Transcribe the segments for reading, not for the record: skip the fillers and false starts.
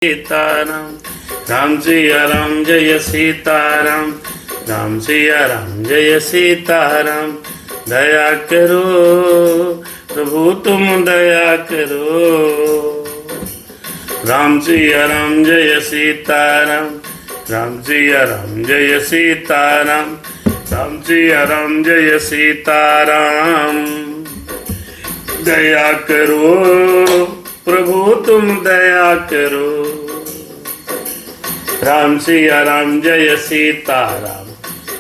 सीताराम राम सिया राम जय सीताराम राम सिया राम जय सीताराम। दया करो प्रभु तुम दया करो। राम सिया राम जय सीताराम राम सिया राम जय सीताराम राम सिया राम जय सीताराम। दया करो प्रभु तुम दया करो। राम सिया राम जय सीताराम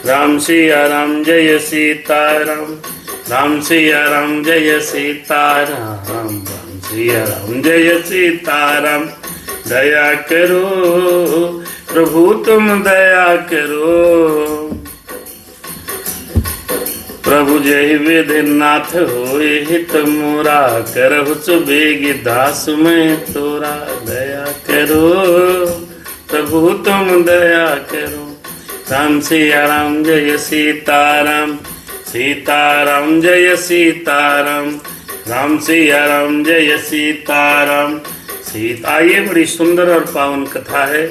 राम सिया राम जय सीताराम राम सिया राम जय सीताराम राम सिया राम जय सीताराम। दया करो प्रभु तुम दया करो। प्रभु जय विधिनाथ होए हित मोरा करहु सुबेगी दास मैं तोरा। दया करो प्रभु तुम दया करो। राम सिया राम जय सीताराम सीताराम जय सीताराम राम सिया राम जय सीताराम सीता। ये बड़ी सुंदर और पावन कथा है।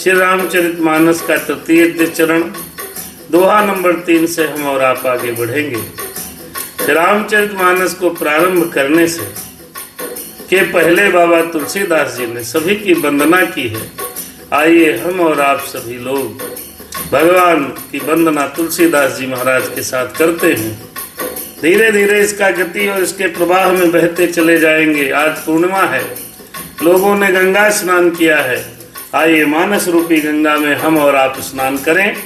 श्री रामचरितमानस का तृतीय चरण दोहा नंबर 3 से हम और आप आगे बढ़ेंगे। श्री रामचरितमानस को प्रारंभ करने से के पहले बाबा तुलसीदास जी ने सभी की वंदना की है। आइए हम और आप सभी लोग भगवान की वंदना तुलसीदास जी महाराज के साथ करते हैं। धीरे धीरे इसका गति और इसके प्रवाह में बहते चले जाएंगे। आज पूर्णिमा है, लोगों ने गंगा स्नान किया है। आइए मानस रूपी गंगा में हम और आप स्नान करें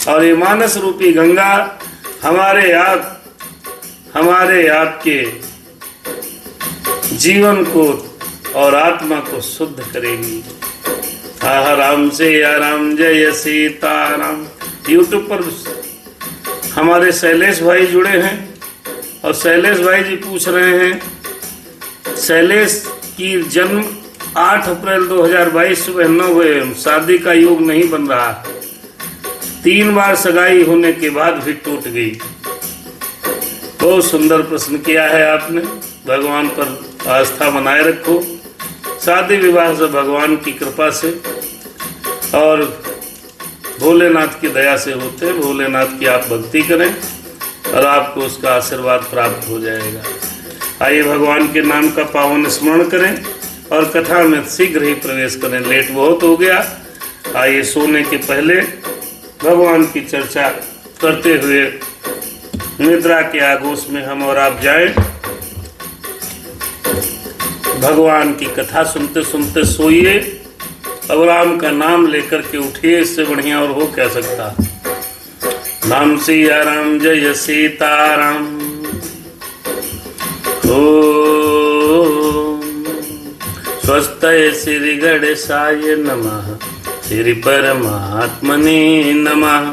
और ये मानस रूपी गंगा हमारे आपके जीवन को और आत्मा को शुद्ध करेगी। आह राम सिया राम जय सीताराम। यूट्यूब पर हमारे शैलेश भाई जुड़े हैं और शैलेश भाई जी पूछ रहे हैं शैलेश की जन्म 8 अप्रैल 2022 सुबह 9 बजे शादी का योग नहीं बन रहा। 3 बार सगाई होने के बाद भी टूट गई। बहुत सुंदर प्रश्न किया है आपने। भगवान पर आस्था बनाए रखो। शादी विवाह से भगवान की कृपा से और भोलेनाथ की दया से होते हैं। भोलेनाथ की आप भक्ति करें और आपको उसका आशीर्वाद प्राप्त हो जाएगा। आइए भगवान के नाम का पावन स्मरण करें और कथा में शीघ्र ही प्रवेश करें। लेट बहुत हो गया। आइए सोने के पहले भगवान की चर्चा करते हुए निद्रा के आगोश में हम और आप जाएं। भगवान की कथा सुनते सुनते सोइए। अब राम का नाम लेकर के उठिए। इससे बढ़िया और हो क्या सकता। राम सिया राम जय सीताराम। ओम स्वस्ति श्री गणेशाय नमः श्री परमात्मने नमः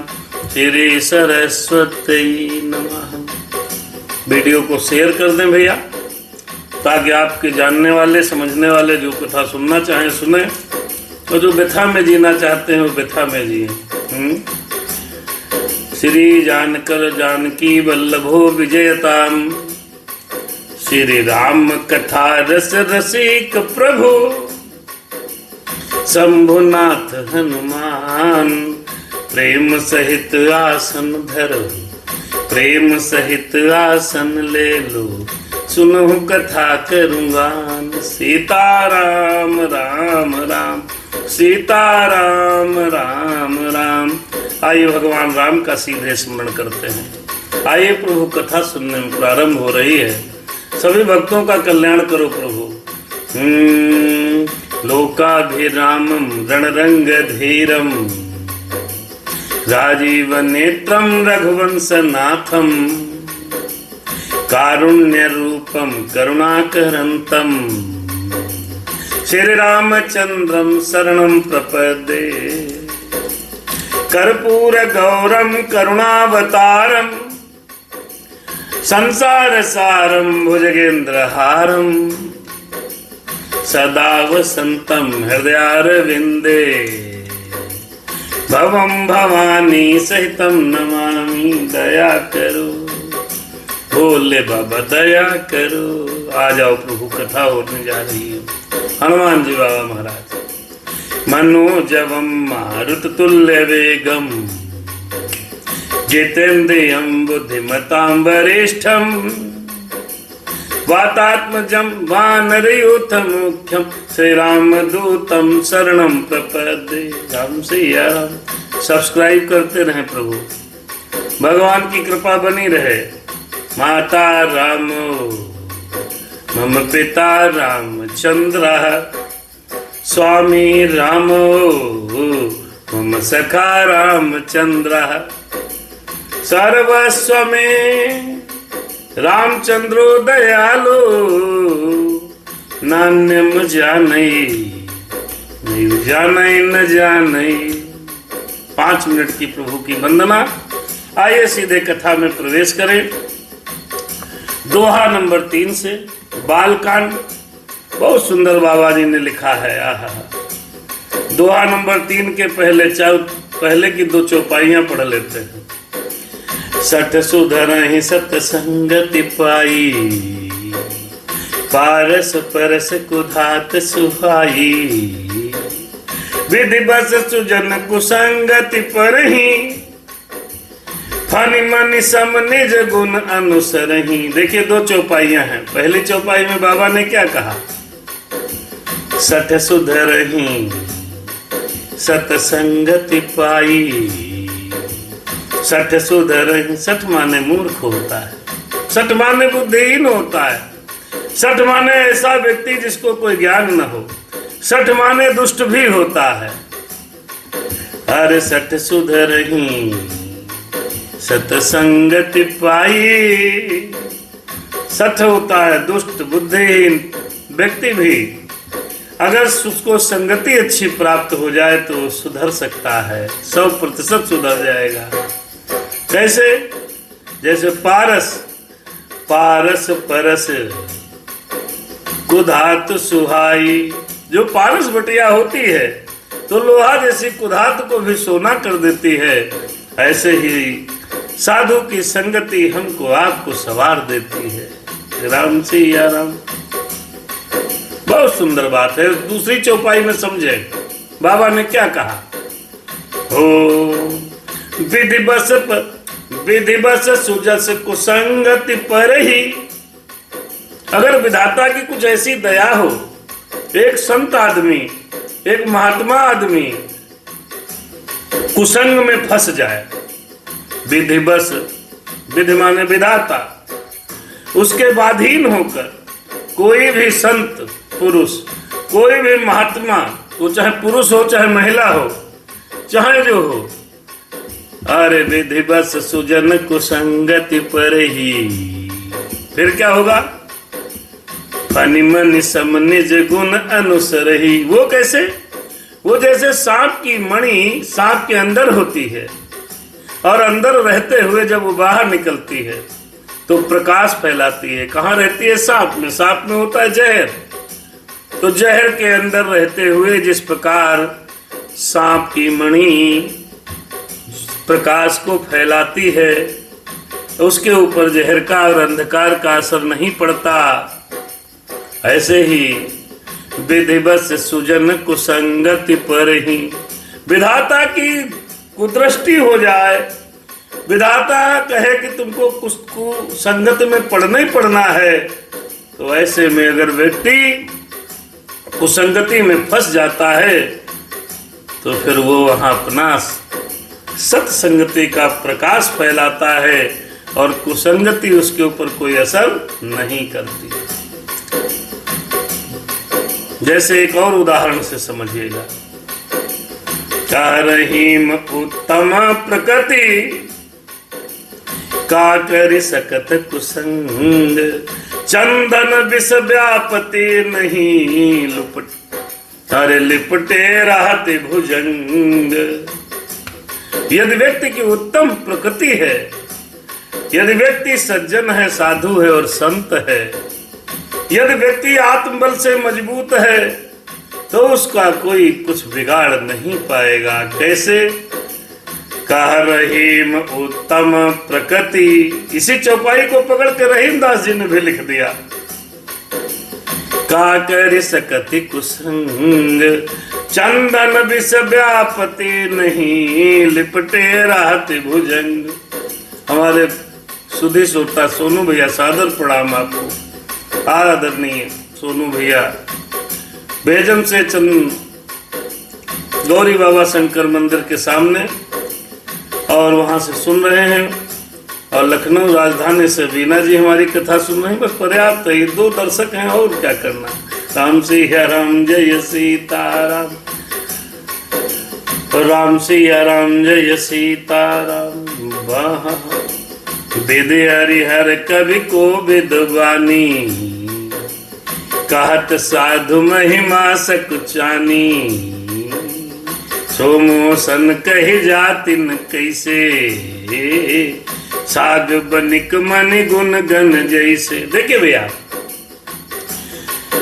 श्री सरस्वती नमः। वीडियो को शेयर कर दें भैया, ताकि आपके जानने वाले समझने वाले जो कथा सुनना चाहें सुने और जो व्यथा में जीना चाहते हैं वो व्यथा में जिए। श्री जानकर जानकी वल्लभो विजयताम। श्री राम कथा रस रसिक प्रभु शंभुनाथ हनुमान। प्रेम सहित आसन धरो प्रेम सहित आसन ले लो सुनहु कथा करूँगा। सीताराम राम राम सीताराम राम राम। आइए भगवान राम का सीधे स्मरण करते हैं। आइए प्रभु कथा सुनने में प्रारंभ हो रही है। सभी भक्तों का कल्याण करो प्रभु। लोकाभिरामं रणरंगधीरं राजीव नेत्रं रघुवंशनाथं कारुण्य रूपम करुणाकरंतम श्री रामचंद्रम शरणं प्रपद्ये। कर्पूर गौरम करुणावतारम संसार सारम भुजगेंद्रहारम सदा वसंतम हृदयारविंदे भवम भवानी सहितम नमामि। दया करो भोले बाबा दया करो। आ जाओ प्रभु, कथा होने जा रही है। हनुमान जी बाबा महाराज। मनोजवम मारुततुल्य वेगम जितेन्द्रियं बुद्धिमतां वरिष्ठं वातात्मजं वानरयूथमुख्यं श्रीरामदूतं शरणं प्रपद्ये। राम सिया राम। सब्सक्राइब करते रहें प्रभु, भगवान की कृपा बनी रहे। माता रामो मम पिता रामचंद्रः स्वामी रामो मम सखा रामचंद्रः सर्वस्व में रामचंद्रो दयालो नान्यम जानई नहीं जानई न जानई। 5 मिनट की प्रभु की वंदना। आइए सीधे कथा में प्रवेश करें। दोहा नंबर 3 से बालकांड बहुत सुंदर बाबा जी ने लिखा है। आहा, दोहा नंबर 3 के पहले की 2 चौपाइयां पढ़ लेते हैं। सठ सुधरहि सतसंगति पाई, पारस परस कुधात सुहाई। विधि बस सुजन कुसंगति परहि, फनि मनि सम निज गुण अनुसरहि। देखिए 2 चौपाइयां हैं। पहली चौपाई में बाबा ने क्या कहा? सठ सुधरहि सतसंगति पाई। सठ सुधरहि, सठ माने मूर्ख होता है, सठ माने बुद्धिहीन होता है, सठ माने ऐसा व्यक्ति जिसको कोई ज्ञान न हो, सठ माने दुष्ट भी होता है। अरे सठ सुधरहि सतसंगति पाई। सठ होता है दुष्ट बुद्धिहीन व्यक्ति भी, अगर उसको संगति अच्छी प्राप्त हो जाए तो सुधर सकता है, 100% सुधर जाएगा। कैसे? जैसे पारस परस कुधात सुहाई। जो पारस बटिया होती है तो लोहा जैसी कुधात को भी सोना कर देती है, ऐसे ही साधु की संगति हमको आपको सवार देती है। राम सिया राम। बहुत सुंदर बात है। दूसरी चौपाई में समझे बाबा ने क्या कहा? हो विधि बस सुजस कुसंगति परहि। अगर विधाता की कुछ ऐसी दया हो, एक संत आदमी, एक महात्मा आदमी कुसंग में फंस जाए, विधि बस, विधि माने विधाता, उसके स्वाधीन होकर कोई भी संत पुरुष, कोई भी महात्मा, वो चाहे पुरुष हो चाहे महिला हो, चाहे जो हो, अरे विधि बस सुजन कुसंगति परहि। फिर क्या होगा? फनि मनि सम निज गुण अनुसरहि। वो कैसे? वो जैसे सांप की मणि सांप के अंदर होती है और अंदर रहते हुए जब वो बाहर निकलती है तो प्रकाश फैलाती है। कहाँ रहती है? सांप में। सांप में होता है जहर, तो जहर के अंदर रहते हुए जिस प्रकार सांप की मणि प्रकाश को फैलाती है, उसके ऊपर जहर का और अंधकार का असर नहीं पड़ता, ऐसे ही विधि बस सुजन कुसंगति परहि। विधाता की कुदृष्टि हो जाए, विधाता कहे कि तुमको कुसंगत में पढ़ना ही पढ़ना है, तो ऐसे में अगर व्यक्ति कुसंगति में फंस जाता है तो फिर वो वहां अपना सत्संगति का प्रकाश फैलाता है और कुसंगति उसके ऊपर कोई असर नहीं करती। जैसे एक और उदाहरण से समझिएगा। रहीम उत्तम प्रकृति का करि सकत कुसंग, चंदन विष व्यापति नहीं लुपट, अरे लिपटे रहते भुजंग। यदि व्यक्ति की उत्तम प्रकृति है, यदि व्यक्ति सज्जन है, साधु है और संत है, यदि व्यक्ति आत्मबल से मजबूत है, तो उसका कोई कुछ बिगाड़ नहीं पाएगा। कैसे? कह रहीम उत्तम प्रकृति। इसी चौपाई को पकड़ के रहीमदास जी ने भी लिख दिया। का कर सकति कुसंग, चंदन विष व्यापति नहीं, लिपटे रहत भुजंग। हमारे सुधी श्रोता सोनू भैया, सादर प्रणाम आपको। आदरणीय सोनू भैया बेजम से गौरी बाबा शंकर मंदिर के सामने, और वहां से सुन रहे हैं, और लखनऊ राजधानी से वीना जी हमारी कथा सुन रहे हैं। बस पर्याप्त है, ये 2 दर्शक हैं, और क्या करना। राम सिया राम जय सीताराम, राम सिया राम जय सीताराम। वाह विधि हरिहर कवि को विद्वानी, कहत साधु महिमा सकुचानी। सोमोसन कही जातिन कैसे, साग बनिक मनि गुण गण जैसे। देखिए भैया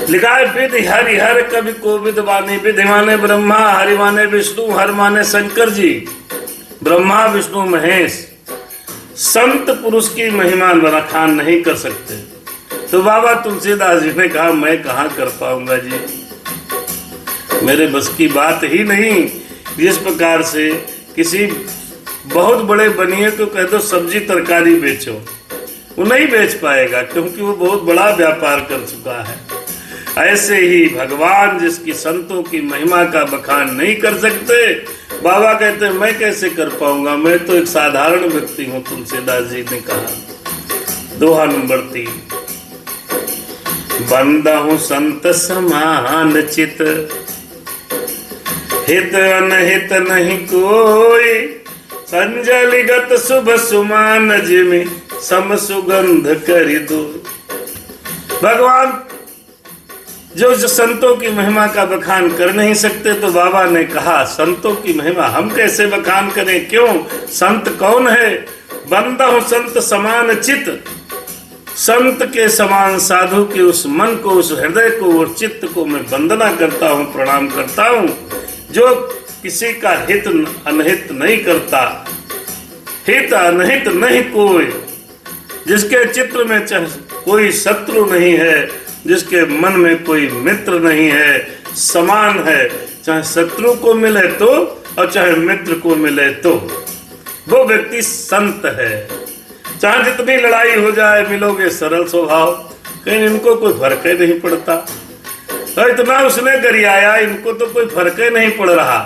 लिखा है, विधि हरिहर कवि को विद्वानी। विधि माने ब्रह्मा, हरि माने विष्णु, हर माने शंकर जी, ब्रह्मा विष्णु महेश। संत पुरुष की महिमा बखान नहीं कर सकते। तो बाबा तुलसीदास जी ने कहा, मैं कहाँ कर पाऊंगा जी, मेरे बस की बात ही नहीं। जिस प्रकार से किसी बहुत बड़े बनिए को कह दो सब्जी तरकारी बेचो, वो नहीं बेच पाएगा, क्योंकि वो बहुत बड़ा व्यापार कर चुका है। ऐसे ही भगवान जिसकी संतों की महिमा का बखान नहीं कर सकते, बाबा कहते हैं मैं कैसे कर पाऊंगा, मैं तो एक साधारण व्यक्ति हूँ। तुलसीदास जी ने कहा। दोहा नंबर 3, बंदा हूँ संत समान चित, हित अनहित नहीं कोई। संजलिगत शुभ सुमान जिमि, सम सुगंध करि दो। भगवान जो संतों की महिमा का बखान कर नहीं सकते, तो बाबा ने कहा संतों की महिमा हम कैसे बखान करें। क्यों? संत कौन है? बंदा हूं संत समान चित, संत के समान साधु के उस मन को, उस हृदय को और चित्त को मैं वंदना करता हूं, प्रणाम करता हूं, जो किसी का हित अनहित नहीं करता। हित अनहित नहीं कोई, जिसके चित्र में चाहे कोई शत्रु नहीं है, जिसके मन में कोई मित्र नहीं है, समान है, चाहे शत्रु को मिले तो और चाहे मित्र को मिले तो, वो व्यक्ति संत है। चाहे जितनी लड़ाई हो जाए, मिलोगे सरल स्वभाव, कहीं इनको कोई फर्क ही नहीं पड़ता। तो इतना उसने गरियाया, इनको तो कोई फर्क ही नहीं पड़ रहा,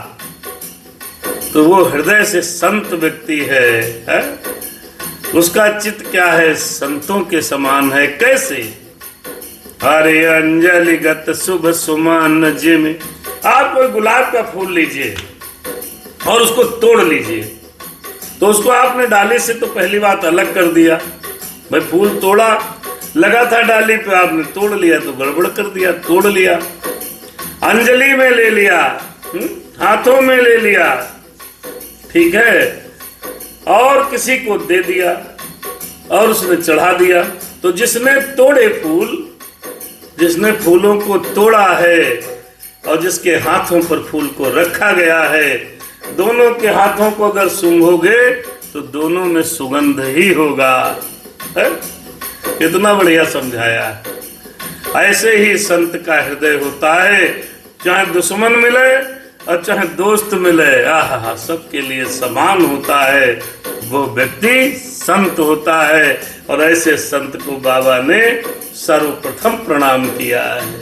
तो वो हृदय से संत व्यक्ति है? उसका चित्त क्या है? संतों के समान है। कैसे? हरे अंजलिगत शुभ सुमान जिमि। आप कोई गुलाब का फूल लीजिए और उसको तोड़ लीजिए, तो उसको आपने डाली से तो पहली बात अलग कर दिया। भाई फूल तोड़ा, लगा था डाली पे, आपने तोड़ लिया तो गड़बड़ कर दिया। तोड़ लिया, अंजलि में ले लिया, हाथों में ले लिया, ठीक है, और किसी को दे दिया और उसने चढ़ा दिया। तो जिसने तोड़े फूल, जिसने फूलों को तोड़ा है और जिसके हाथों पर फूल को रखा गया है, दोनों के हाथों को अगर सूंघोगे तो दोनों में सुगंध ही होगा। है? कितना बढ़िया समझाया। ऐसे ही संत का हृदय होता है, चाहे दुश्मन मिले और चाहे दोस्त मिले, आहा, सबके लिए समान होता है। वो व्यक्ति संत होता है, और ऐसे संत को बाबा ने सर्वप्रथम प्रणाम किया है।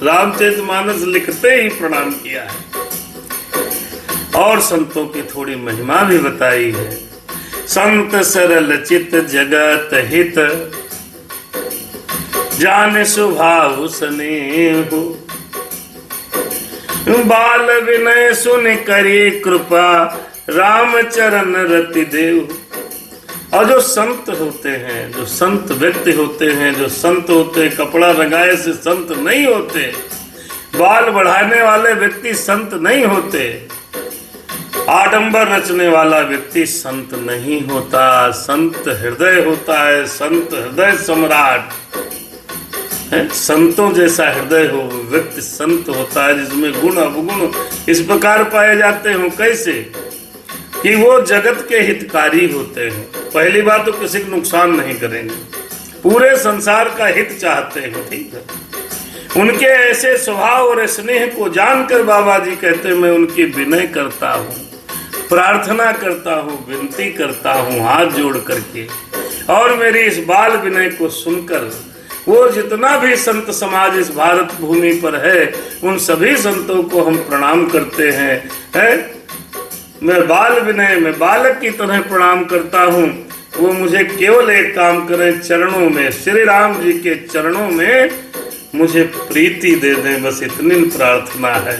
रामचरितमानस लिखते ही प्रणाम किया है, और संतों की थोड़ी महिमा भी बताई है। संत सरल चित जगत हित, जान स्वभाव स्नेह। बाल विनय सुन करी कृपा, राम चरण रति देव। और जो संत होते हैं, जो संत व्यक्ति होते हैं, जो संत होते, कपड़ा रंगाए से संत नहीं होते, बाल बढ़ाने वाले व्यक्ति संत नहीं होते, आडंबर रचने वाला व्यक्ति संत नहीं होता। संत हृदय होता है, संत हृदय सम्राट है। संतों जैसा हृदय हो व्यक्ति संत होता है, जिसमें गुण अवगुण इस प्रकार पाए जाते हो। कैसे? कि वो जगत के हितकारी होते हैं। पहली बात तो किसी को नुकसान नहीं करेंगे, पूरे संसार का हित चाहते हैं, ठीक है। उनके ऐसे स्वभाव और स्नेह को जानकर बाबा जी कहते मैं उनकी विनय करता हूँ, प्रार्थना करता हूँ, विनती करता हूँ हाथ जोड़ करके, और मेरी इस बाल विनय को सुनकर वो जितना भी संत समाज इस भारत भूमि पर है उन सभी संतों को हम प्रणाम करते हैं। मैं बाल विनय में बालक की तरह प्रणाम करता हूँ। वो मुझे केवल एक काम करें, चरणों में, श्री राम जी के चरणों में मुझे प्रीति दे दें, बस इतनी प्रार्थना है।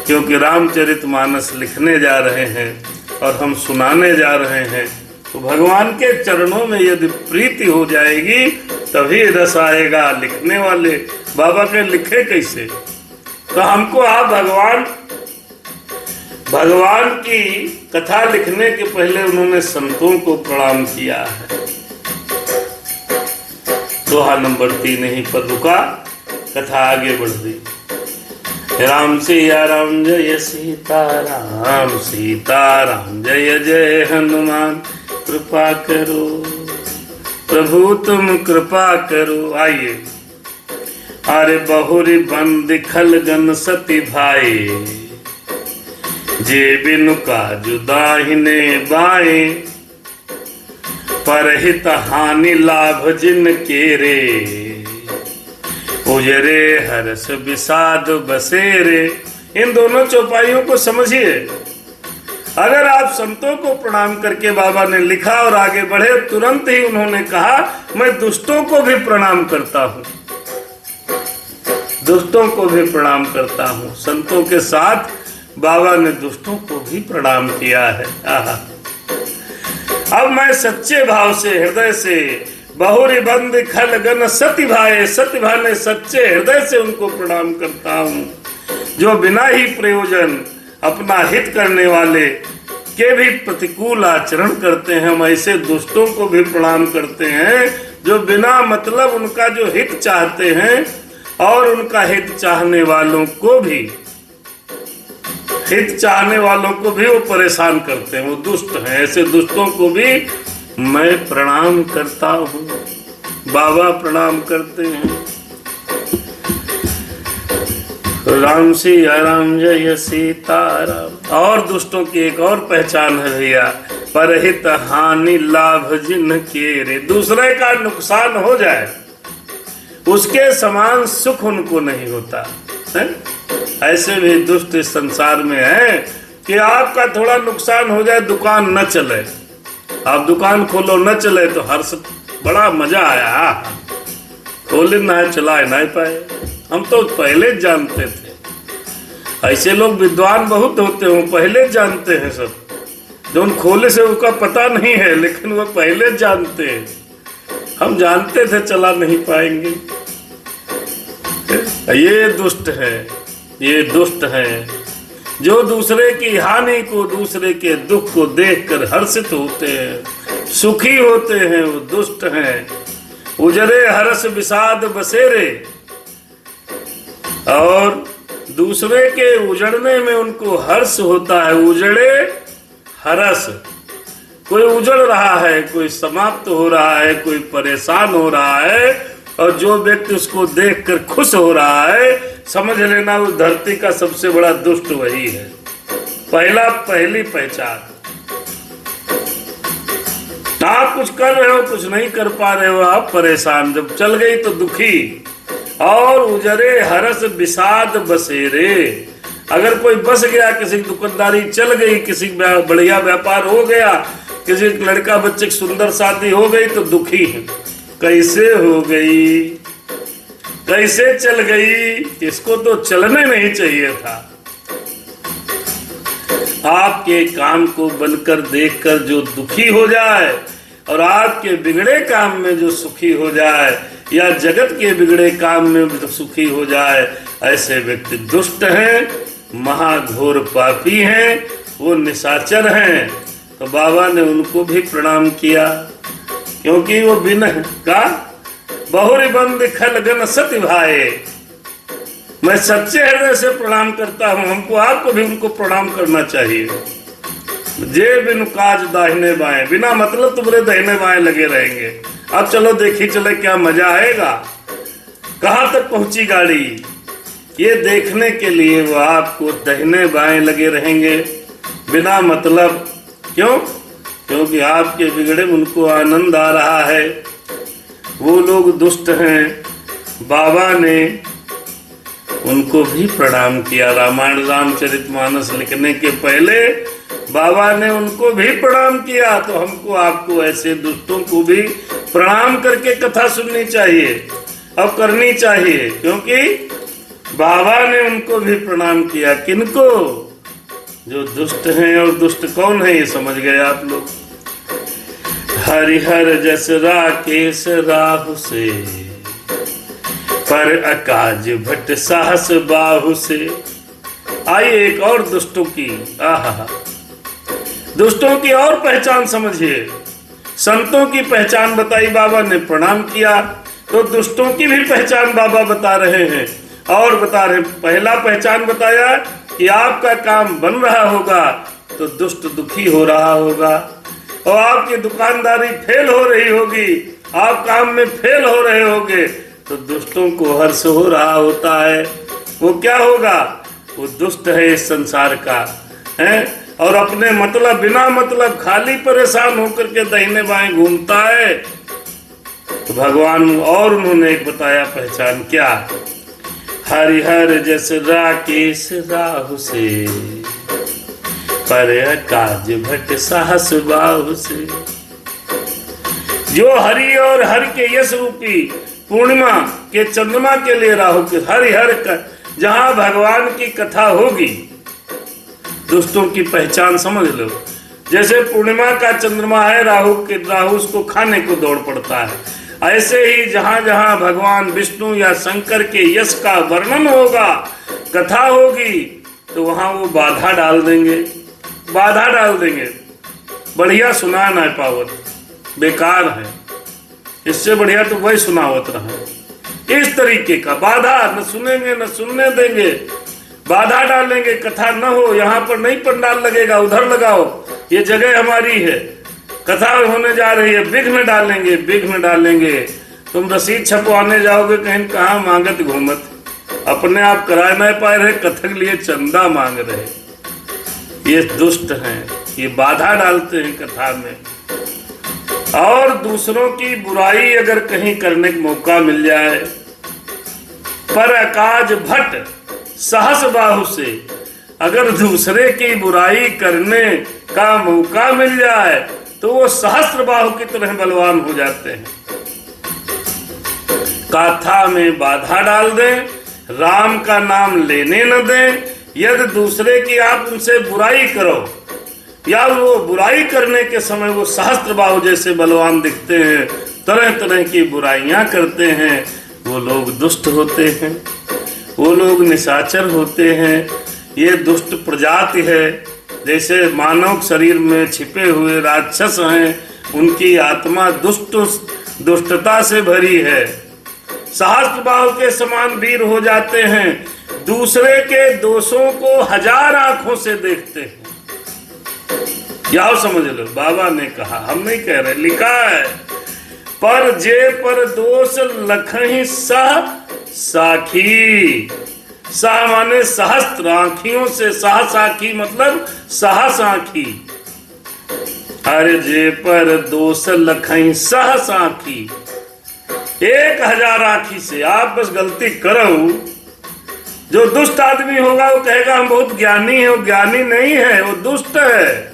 क्योंकि रामचरितमानस लिखने जा रहे हैं और हम सुनाने जा रहे हैं, तो भगवान के चरणों में यदि प्रीति हो जाएगी तभी रस आएगा। लिखने वाले बाबा के लिखे कैसे? तो हमको आप भगवान की कथा लिखने के पहले उन्होंने संतों को प्रणाम किया है। दोहा नंबर 3 यहीं पर रुका, कथा आगे बढ़ रही। राम सिया राम जय सीता राम, सीता राम जय जय हनुमान, कृपा करो प्रभु तुम कृपा करो। आइए। अरे बहुरी बंद खलगन सती भाई, जे बिनु काजु दाहिने बाए, परहित हानि लाभ जिन केरे, उजरे हर्ष विषाद बसेरे। इन दोनों चौपाइयों को समझिए। अगर आप संतों को प्रणाम करके बाबा ने लिखा और आगे बढ़े, तुरंत ही उन्होंने कहा मैं दुष्टों को भी प्रणाम करता हूँ, दुष्टों को भी प्रणाम करता हूँ। संतों के साथ बाबा ने दुष्टों को भी प्रणाम किया है। अब मैं सच्चे भाव से, हृदय से, बहुरी बंद खलगन सती भाई, सती भाई ने सच्चे हृदय से उनको प्रणाम करता हूँ, जो बिना ही प्रयोजन अपना हित करने वाले के भी प्रतिकूल आचरण करते हैं। हम ऐसे दुष्टों को भी प्रणाम करते हैं जो बिना मतलब उनका जो हित चाहते हैं, और उनका हित चाहने वालों को भी वो परेशान करते हैं, वो दुष्ट हैं। ऐसे दुष्टों को भी मैं प्रणाम करता हूँ, बाबा प्रणाम करते हैं। राम सिया राम जय सीता राम। और दुष्टों की एक और पहचान है भैया, परहित हानि लाभ जिन केरे। दूसरे का नुकसान हो जाए उसके समान सुख उनको नहीं होता है। ऐसे भी दुष्ट इस संसार में है कि आपका थोड़ा नुकसान हो जाए, दुकान न चले, आप दुकान खोलो न चले तो हर्ष, बड़ा मजा आया, खोले ना चला नहीं पाए। हम तो पहले जानते थे। ऐसे लोग विद्वान बहुत होते हैं, पहले जानते हैं सब, जो उन खोले से उनका पता नहीं है, लेकिन वो पहले जानते हैं। हम जानते थे चला नहीं पाएंगे। ये दुष्ट है, ये दुष्ट है जो दूसरे की हानि को, दूसरे के दुख को देखकर हर्षित होते हैं, सुखी होते हैं, वो दुष्ट हैं। उजरे हर्ष विषाद बसेरे, और दूसरे के उजड़ने में उनको हर्ष होता है। उजड़े हर्ष, कोई उजड़ रहा है, कोई समाप्त हो रहा है, कोई परेशान हो रहा है, और जो व्यक्ति उसको देखकर खुश हो रहा है, समझ लेना उस धरती का सबसे बड़ा दुष्ट वही है। पहली पहचान। आप कुछ कर रहे हो, कुछ नहीं कर पा रहे हो, आप परेशान, जब चल गई तो दुखी। और उजरे हर्ष विषाद बसेरे, अगर कोई बस गया, किसी की दुकानदारी चल गई, किसी बढ़िया व्यापार हो गया, किसी लड़का बच्चे की सुंदर शादी हो गई तो दुखी है। कैसे हो गई, कैसे चल गई, इसको तो चलने नहीं चाहिए था। आपके काम को बनकर देखकर जो दुखी हो जाए, और आपके बिगड़े काम में जो सुखी हो जाए, या जगत के बिगड़े काम में जो सुखी हो जाए, ऐसे व्यक्ति दुष्ट हैं, महाघोर पापी हैं, वो निशाचर हैं। तो बाबा ने उनको भी प्रणाम किया, क्योंकि वो बिन का बहुरी बंद खलगन सती भाई। मैं सच्चे हृदय से प्रणाम करता हूँ, हमको आपको भी उनको प्रणाम करना चाहिए। जे बिनु काज दाहिने बाएं, बिना मतलब तुम्हारे दाहिने बाएं लगे रहेंगे। अब चलो देखी चले क्या मजा आएगा। कहाँ तक पहुंची गाड़ी, ये देखने के लिए वो आपको दाहिने बाएं लगे रहेंगे बिना मतलब। क्यों? क्योंकि आपके बिगड़े उनको आनंद आ रहा है। वो लोग दुष्ट हैं। बाबा ने उनको भी प्रणाम किया। रामायण रामचरितमानस लिखने के पहले बाबा ने उनको भी प्रणाम किया। तो हमको आपको ऐसे दुष्टों को भी प्रणाम करके कथा सुननी चाहिए और करनी चाहिए, क्योंकि बाबा ने उनको भी प्रणाम किया। किनको? जो दुष्ट हैं। और दुष्ट कौन है ये समझ गए आप लोग। हरिहर जस राकेश राहु से, पर अकाज भट्ट साहस बाहु से। आइए एक और दुष्टों की, आहा, दुष्टों की और पहचान समझिए। संतों की पहचान बताई बाबा ने, प्रणाम किया। तो दुष्टों की भी पहचान बाबा बता रहे हैं और बता रहे। पहला पहचान बताया कि आपका काम बन रहा होगा तो दुष्ट दुखी हो रहा होगा, और आपकी दुकानदारी फेल हो रही होगी, आप काम में फेल हो रहे होगे तो दुष्टों को हर्ष हो रहा होता है। वो क्या होगा? वो दुष्ट है इस संसार का, है, और अपने मतलब बिना मतलब खाली परेशान होकर के दाहिने बाएं घूमता है। तो भगवान और उन्होंने एक बताया पहचान, क्या? हरिहर जस राकेश राहु से, पर काज भट्ट साहस बाहु से। जो हरि और हर के यश रूपी पूर्णिमा के चंद्रमा के लिए राहु के हरिहर का जहां भगवान की कथा होगी, दुष्टों की पहचान समझ लो। जैसे पूर्णिमा का चंद्रमा है, राहु उसको खाने को दौड़ पड़ता है, ऐसे ही जहां जहां भगवान विष्णु या शंकर के यश का वर्णन होगा, कथा होगी, तो वहां वो बाधा डाल देंगे, बाधा डाल देंगे। बढ़िया सुना ना पावत, बेकार है। इससे बढ़िया तो वही सुनावत रहा। इस तरीके का बाधा, न सुनेंगे न सुनने देंगे, बाधा डालेंगे, कथा न हो, यहाँ पर नहीं पंडाल लगेगा, उधर लगाओ, ये जगह हमारी है, कथा होने जा रही है, विघ्न डालेंगे, विघ्न डालेंगे। तुम रसीद छपवाने जाओगे कहीं, कहाँ मांगत घूमत, अपने आप करा नहीं पाए रहे, कथक लिए चंदा मांग रहे। ये दुष्ट हैं, ये बाधा डालते हैं कथा में। और दूसरों की बुराई अगर कहीं करने का मौका मिल जाए, पर अकाज भट्ट सहस बाहु से, अगर दूसरे की बुराई करने का मौका मिल जाए तो वो सहस्त्र बाहु की तरह बलवान हो जाते हैं। कथा में बाधा डाल दें, राम का नाम लेने न दें। यदि दूसरे की आप उनसे बुराई करो या वो बुराई करने के समय वो सहस्त्र बाहु जैसे बलवान दिखते हैं, तरह तरह की बुराइयां करते हैं, वो लोग दुष्ट होते हैं, वो लोग निशाचर होते हैं। ये दुष्ट प्रजाति है। जैसे मानव शरीर में छिपे हुए राक्षस हैं, उनकी आत्मा दुष्टता से भरी है। सहस्त्र बाहु के समान वीर हो जाते हैं, दूसरे के दोषों को हजार आंखों से देखते हैं। याओ समझ लो, बाबा ने कहा, हम नहीं कह रहे, लिखा है, पर जे पर दोष लखहि सह साखी। सह माने सहस्त्र, आंखियों से, सहस आखी मतलब सहस आखी। अरे जे पर दोष लखहि सहस आखी, 1000 आखी से आप बस गलती करो। जो दुष्ट आदमी होगा वो कहेगा हम बहुत ज्ञानी है, वो ज्ञानी नहीं है, वो दुष्ट है।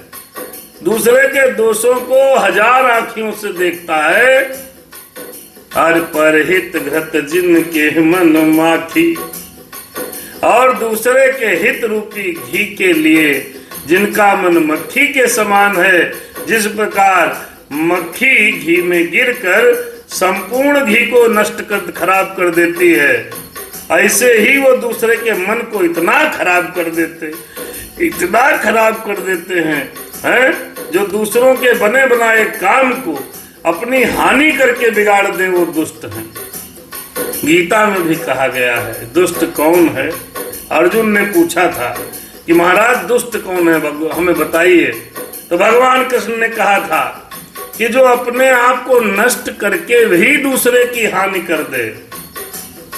दूसरे के दोषों को 1000 आँखियों से देखता है। हर पर हित घृत जिनके मन माखी, और दूसरे के हित रूपी घी के लिए जिनका मन मक्खी के समान है। जिस प्रकार मक्खी घी में गिरकर संपूर्ण घी को नष्ट कर खराब कर देती है, ऐसे ही वो दूसरे के मन को इतना खराब कर देते, इतना खराब कर देते हैं, जो दूसरों के बने बनाए काम को अपनी हानि करके बिगाड़ दे, वो दुष्ट हैं। गीता में भी कहा गया है दुष्ट कौन है। अर्जुन ने पूछा था कि महाराज दुष्ट कौन है, हमें बताइए। तो भगवान कृष्ण ने कहा था कि जो अपने आप को नष्ट करके भी दूसरे की हानि कर दे,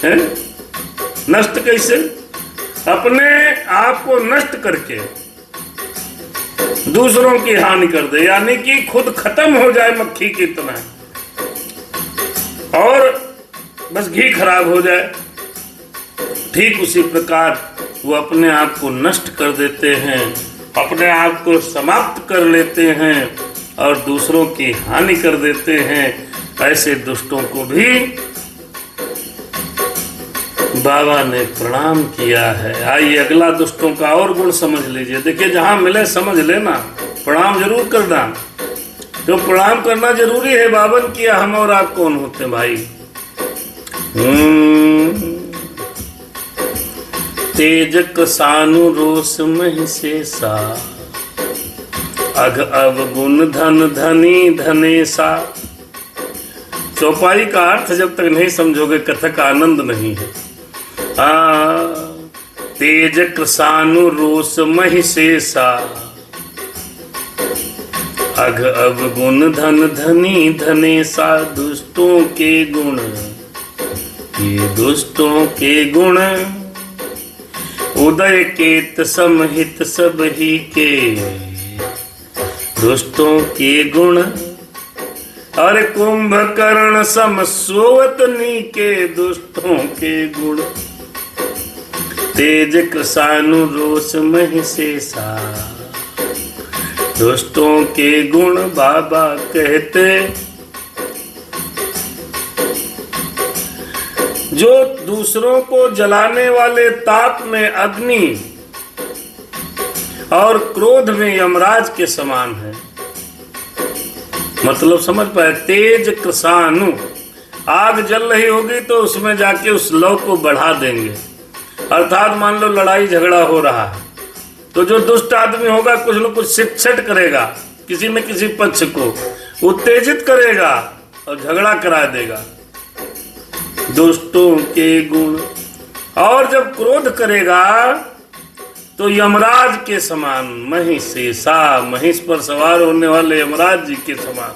है? नष्ट कैसे? अपने आप को नष्ट करके दूसरों की हानि कर दे, यानी कि खुद खत्म हो जाए मक्खी की तरह, और बस घी खराब हो जाए। ठीक उसी प्रकार वो अपने आप को नष्ट कर देते हैं, अपने आप को समाप्त कर लेते हैं और दूसरों की हानि कर देते हैं। ऐसे दुष्टों को भी बाबा ने प्रणाम किया है। आइए अगला दुष्टों का और गुण समझ लीजिए। देखिए, जहां मिले समझ लेना, प्रणाम जरूर करना, तो प्रणाम करना जरूरी है। बाबा ने किया, हम और आप कौन होते भाई? तेज कसानु रोष महिषेषा, अघ अवगुण धन धनी धनेसा। चौपाई का अर्थ जब तक नहीं समझोगे कथा का आनंद नहीं है। तेज कृषानु रोष महिषेषा, अघ अवगुण धन धनी धनेसा। दुष्टों के गुण, ये दुष्टों के गुण, उदय केत समहित सब ही के। दुष्टों के गुण, अरे कुंभकर्ण सम सोवतनी के। दुष्टों के गुण, तेज कृषानु रोष महिषेषा। दुष्टों के गुण बाबा कहते, जो दूसरों को जलाने वाले ताप में अग्नि और क्रोध में यमराज के समान है। मतलब समझ पाए? तेज कृषानु, आग जल रही होगी तो उसमें जाके उस लौ को बढ़ा देंगे। अर्थात मान लो लड़ाई झगड़ा हो रहा है, तो जो दुष्ट आदमी होगा कुछ न कुछ शिक्षित करेगा, किसी न किसी पक्ष को उत्तेजित करेगा और झगड़ा करा देगा। दुष्टों के गुण, और जब क्रोध करेगा तो यमराज के समान, महिषेषा, महिष पर सवार होने वाले यमराज जी के समान।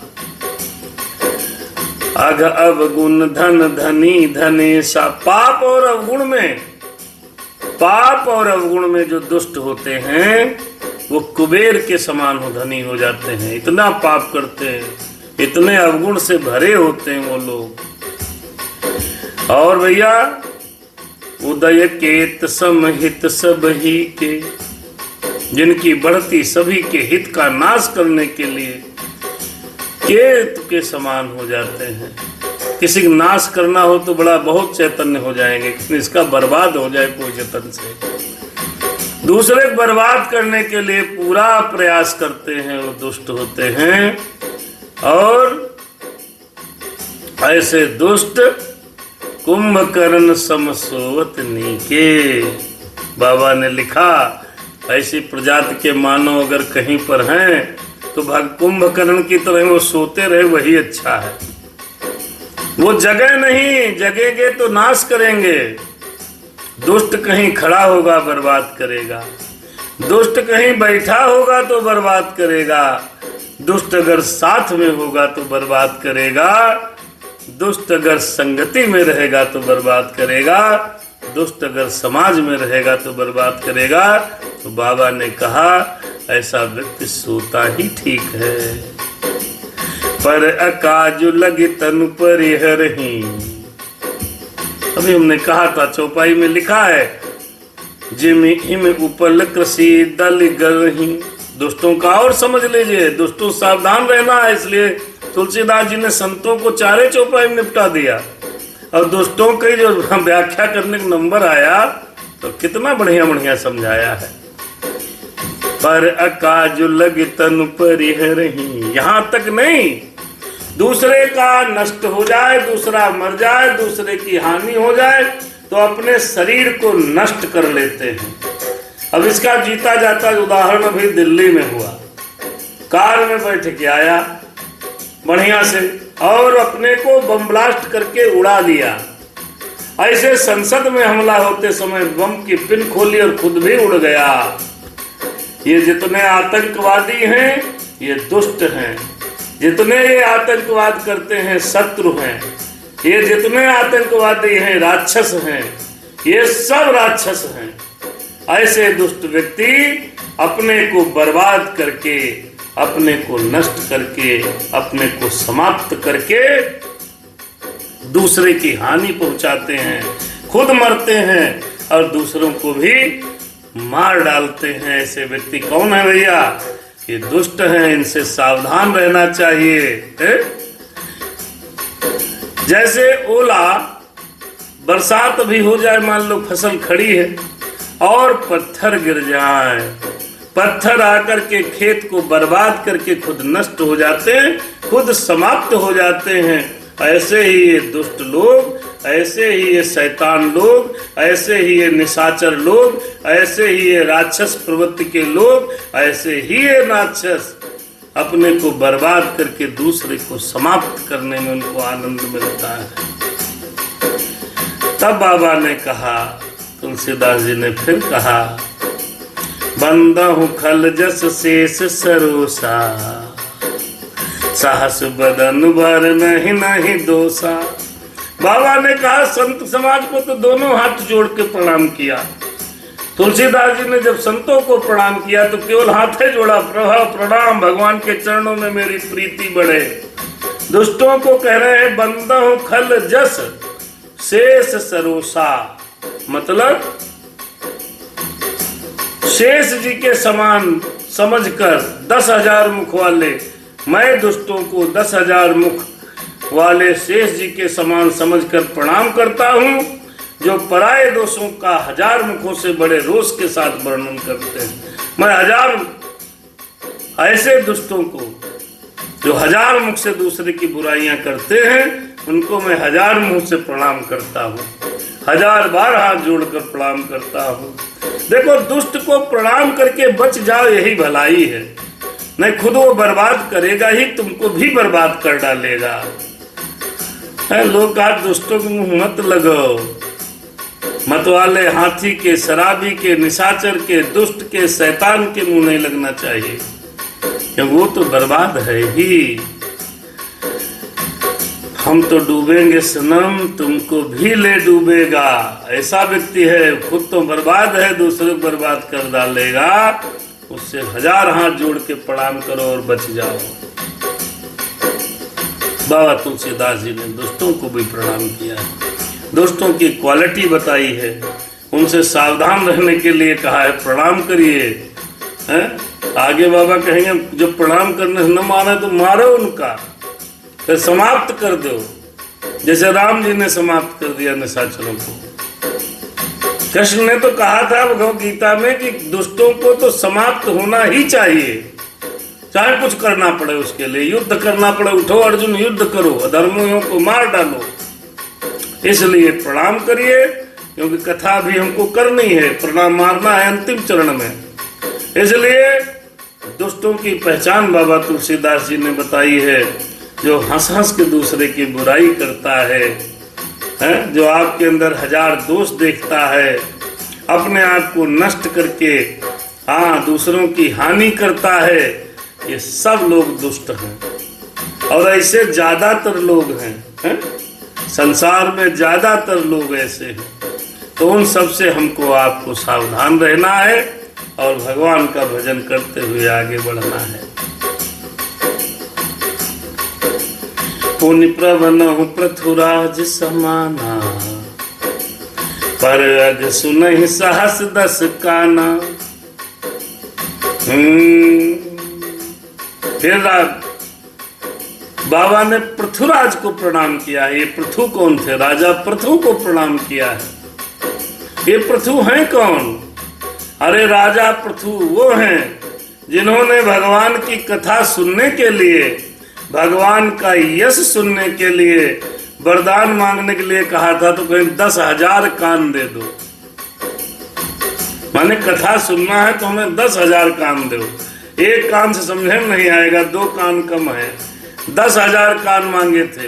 अघ अवगुण धन धनी धनेसा। पाप और अवगुण में, पाप और अवगुण में जो दुष्ट होते हैं वो कुबेर के समान हो धनी हो जाते हैं। इतना पाप करते हैं, इतने अवगुण से भरे होते हैं वो लोग। और भैया, उदय केत समहित सब ही के, जिनकी बढ़ती सभी के हित का नाश करने के लिए केतु के समान हो जाते हैं। किसी का नाश करना हो तो बड़ा बहुत चैतन्य हो जाएंगे, इसका बर्बाद हो जाए कोई जतन से। दूसरे को बर्बाद करने के लिए पूरा प्रयास करते हैं, वो दुष्ट होते हैं। और ऐसे दुष्ट कुंभकर्ण समसोवतनी के। बाबा ने लिखा, ऐसी प्रजाति के मानव अगर कहीं पर हैं तो भाग कुंभकर्ण की तरह वो सोते रहे, वही अच्छा है। वो जगह नहीं, जगेंगे तो नाश करेंगे। दुष्ट कहीं खड़ा होगा बर्बाद करेगा, दुष्ट कहीं बैठा होगा तो बर्बाद करेगा, दुष्ट अगर साथ में होगा तो बर्बाद करेगा, दुष्ट अगर संगति में रहेगा तो बर्बाद करेगा, दुष्ट अगर समाज में रहेगा तो बर्बाद करेगा। तो बाबा ने कहा ऐसा व्यक्ति सोता ही ठीक है। पर अकाजु लगे तनु परिहरहि। अभी हमने कहा था, चौपाई में लिखा है, जिम हिम उपल कृषि दल गरहि। दुष्टों का और समझ लीजिए, दुष्टों सावधान रहना है। इसलिए तुलसीदास जी ने संतों को चारे चौपाई में निपटा दिया, और दुष्टों की जो व्याख्या करने का नंबर आया तो कितना बढ़िया बढ़िया समझाया है। पर अकाजु लग तनु परिहरहि, यहाँ तक नहीं, दूसरे का नष्ट हो जाए, दूसरा मर जाए, दूसरे की हानि हो जाए तो अपने शरीर को नष्ट कर लेते हैं। अब इसका जीता जाता उदाहरण अभी दिल्ली में हुआ। कार में बैठ के आया बढ़िया से और अपने को बम ब्लास्ट करके उड़ा दिया। ऐसे संसद में हमला होते समय बम की पिन खोली और खुद भी उड़ गया। ये जितने आतंकवादी हैं ये दुष्ट हैं, जितने ये आतंकवाद करते हैं शत्रु हैं। ये जितने आतंकवादी हैं, राक्षस हैं, ये सब राक्षस हैं। ऐसे दुष्ट व्यक्ति अपने को बर्बाद करके, अपने को नष्ट करके, अपने को समाप्त करके दूसरे की हानि पहुंचाते हैं, खुद मरते हैं और दूसरों को भी मार डालते हैं। ऐसे व्यक्ति कौन है भैया? ये दुष्ट हैं, इनसे सावधान रहना चाहिए। है? जैसे ओला, बरसात भी हो जाए, मान लो फसल खड़ी है और पत्थर गिर जाए, पत्थर आकर के खेत को बर्बाद करके खुद नष्ट हो जाते हैं, खुद समाप्त हो जाते हैं। ऐसे ही ये दुष्ट लोग, ऐसे ही ये शैतान लोग, ऐसे ही ये निशाचर लोग, ऐसे ही ये राक्षस प्रवृत्ति के लोग, ऐसे ही ये राक्षस अपने को बर्बाद करके दूसरे को समाप्त करने में उनको आनंद मिलता है। तब बाबा ने कहा, तुलसीदास जी ने फिर कहा, बंदहु खल जस शेष सरोसा, साहस बदन भर नहीं नहीं दोषा। बाबा ने कहा संत समाज को तो दोनों हाथ जोड़ के प्रणाम किया। तुलसीदास जी ने जब संतों को प्रणाम किया तो केवल हाथ जोड़ा, प्रणाम, भगवान के चरणों में मेरी प्रीति बढ़े। दुष्टों को कह रहे हैं बंदहु खल जस शेष सरोसा, मतलब शेष जी के समान समझकर 10,000 मुख वाले, मैं दुष्टों को 10,000 मुख वाले शेष जी के समान समझकर प्रणाम करता हूँ, जो पराये दोषों का 1000 मुखों से बड़े रोष के साथ वर्णन करते हैं। मैं 1000 ऐसे दुष्टों को जो 1000 मुख से दूसरे की बुराइयां करते हैं, उनको मैं 1000 मुख से प्रणाम करता हूँ, 1000 बार हाथ जोड़कर प्रणाम करता हूँ। देखो, दुष्ट को प्रणाम करके बच जाओ, यही भलाई है। नहीं खुद वो बर्बाद करेगा ही, तुमको भी बर्बाद कर डालेगा। लोग कहा दुष्टों के मुंह मत लगाओ, मत वाले हाथी के, शराबी के, निशाचर के, दुष्ट के, शैतान के मुंह नहीं लगना चाहिए, क्योंकि वो तो बर्बाद है ही। हम तो डूबेंगे सनम, तुमको भी ले डूबेगा। ऐसा व्यक्ति है, खुद तो बर्बाद है, दूसरे को बर्बाद कर डालेगा। उससे 1000 हाथ जोड़ के प्रणाम करो और बच जाओ। बाबा तुलसीदास जी ने दुष्टों को भी प्रणाम किया है, दुष्टों की क्वालिटी बताई है, उनसे सावधान रहने के लिए कहा है, प्रणाम करिए। आगे बाबा कहेंगे जो प्रणाम करने न माने तो मारो उनका, फिर समाप्त कर दो, जैसे राम जी ने समाप्त कर दिया निशाचरों को। कृष्ण ने तो कहा था भगवद गीता में कि दुष्टों को तो समाप्त होना ही चाहिए, चाहे कुछ करना पड़े, उसके लिए युद्ध करना पड़े। उठो अर्जुन, युद्ध करो, अधर्मियों को मार डालो। इसलिए प्रणाम करिए, क्योंकि कथा भी हमको करनी है, प्रणाम मारना है अंतिम चरण में। इसलिए दुष्टों की पहचान बाबा तुलसीदास जी ने बताई है, जो हंस हंस के दूसरे की बुराई करता है, जो आपके अंदर 1000 दोष देखता है, अपने आप को नष्ट करके दूसरों की हानि करता है, ये सब लोग दुष्ट हैं। और ऐसे ज्यादातर लोग हैं, संसार में ज्यादातर लोग ऐसे हैं। तो उन सब से हमको आपको सावधान रहना है और भगवान का भजन करते हुए आगे बढ़ना है। पुनि प्रवनहु पृथुराज समाना, पर अग सुनहि सहस 10 काना। फिर बाबा ने पृथुराज को प्रणाम किया। ये पृथु कौन थे? राजा पृथु को प्रणाम किया है। ये पृथु हैं कौन? अरे राजा पृथु वो हैं जिन्होंने भगवान की कथा सुनने के लिए, भगवान का यश सुनने के लिए, वरदान मांगने के लिए कहा था, तो कहीं 10,000 कान दे दो। माने कथा सुनना है तो हमें 10,000 कान दो। एक कान से समझे नहीं आएगा, 2 कान कम है। 10,000 कान मांगे थे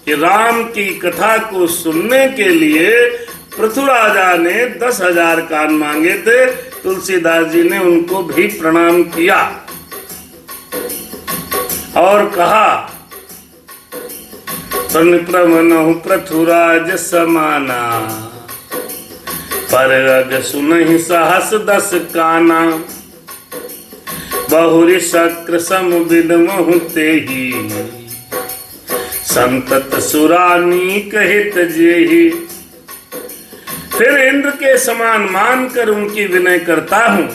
कि राम की कथा को सुनने के लिए पृथु राजा ने 10,000 कान मांगे थे। तुलसीदास जी ने उनको भी प्रणाम किया और कहा प्रमनहु पृथुराज समाना, पर अग सुनहि सहस दस काना। बहुरी शक्र सम बिलमहु तेहि, संतत सुरानी कहित जेहि। फिर इंद्र के समान मानकर उनकी विनय करता हूं।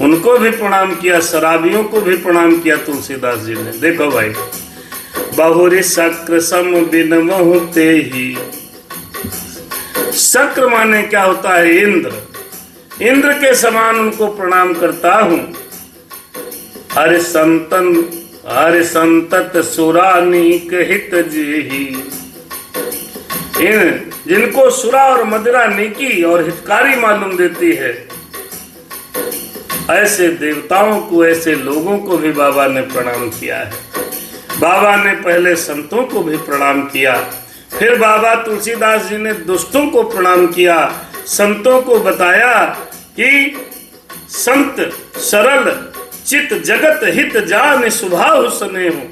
उनको भी प्रणाम किया, शराबियों को भी प्रणाम किया तुलसीदास जी ने। देखो भाई, बहुरी शक्र सम बिलमहु तेहि। शक्र माने क्या होता है? इंद्र। इंद्र के समान उनको प्रणाम करता हूं। हरि संतत सुरानी कहित जेहि। जिनको सुरा और मदिरा नेकी और हितकारी मालूम देती है, ऐसे देवताओं को, ऐसे लोगों को भी बाबा ने प्रणाम किया है। बाबा ने पहले संतों को भी प्रणाम किया, फिर बाबा तुलसीदास जी ने दुष्टों को प्रणाम किया। संतों को बताया कि संत सरल चित जगत हित जान स्वभाव स्नेह।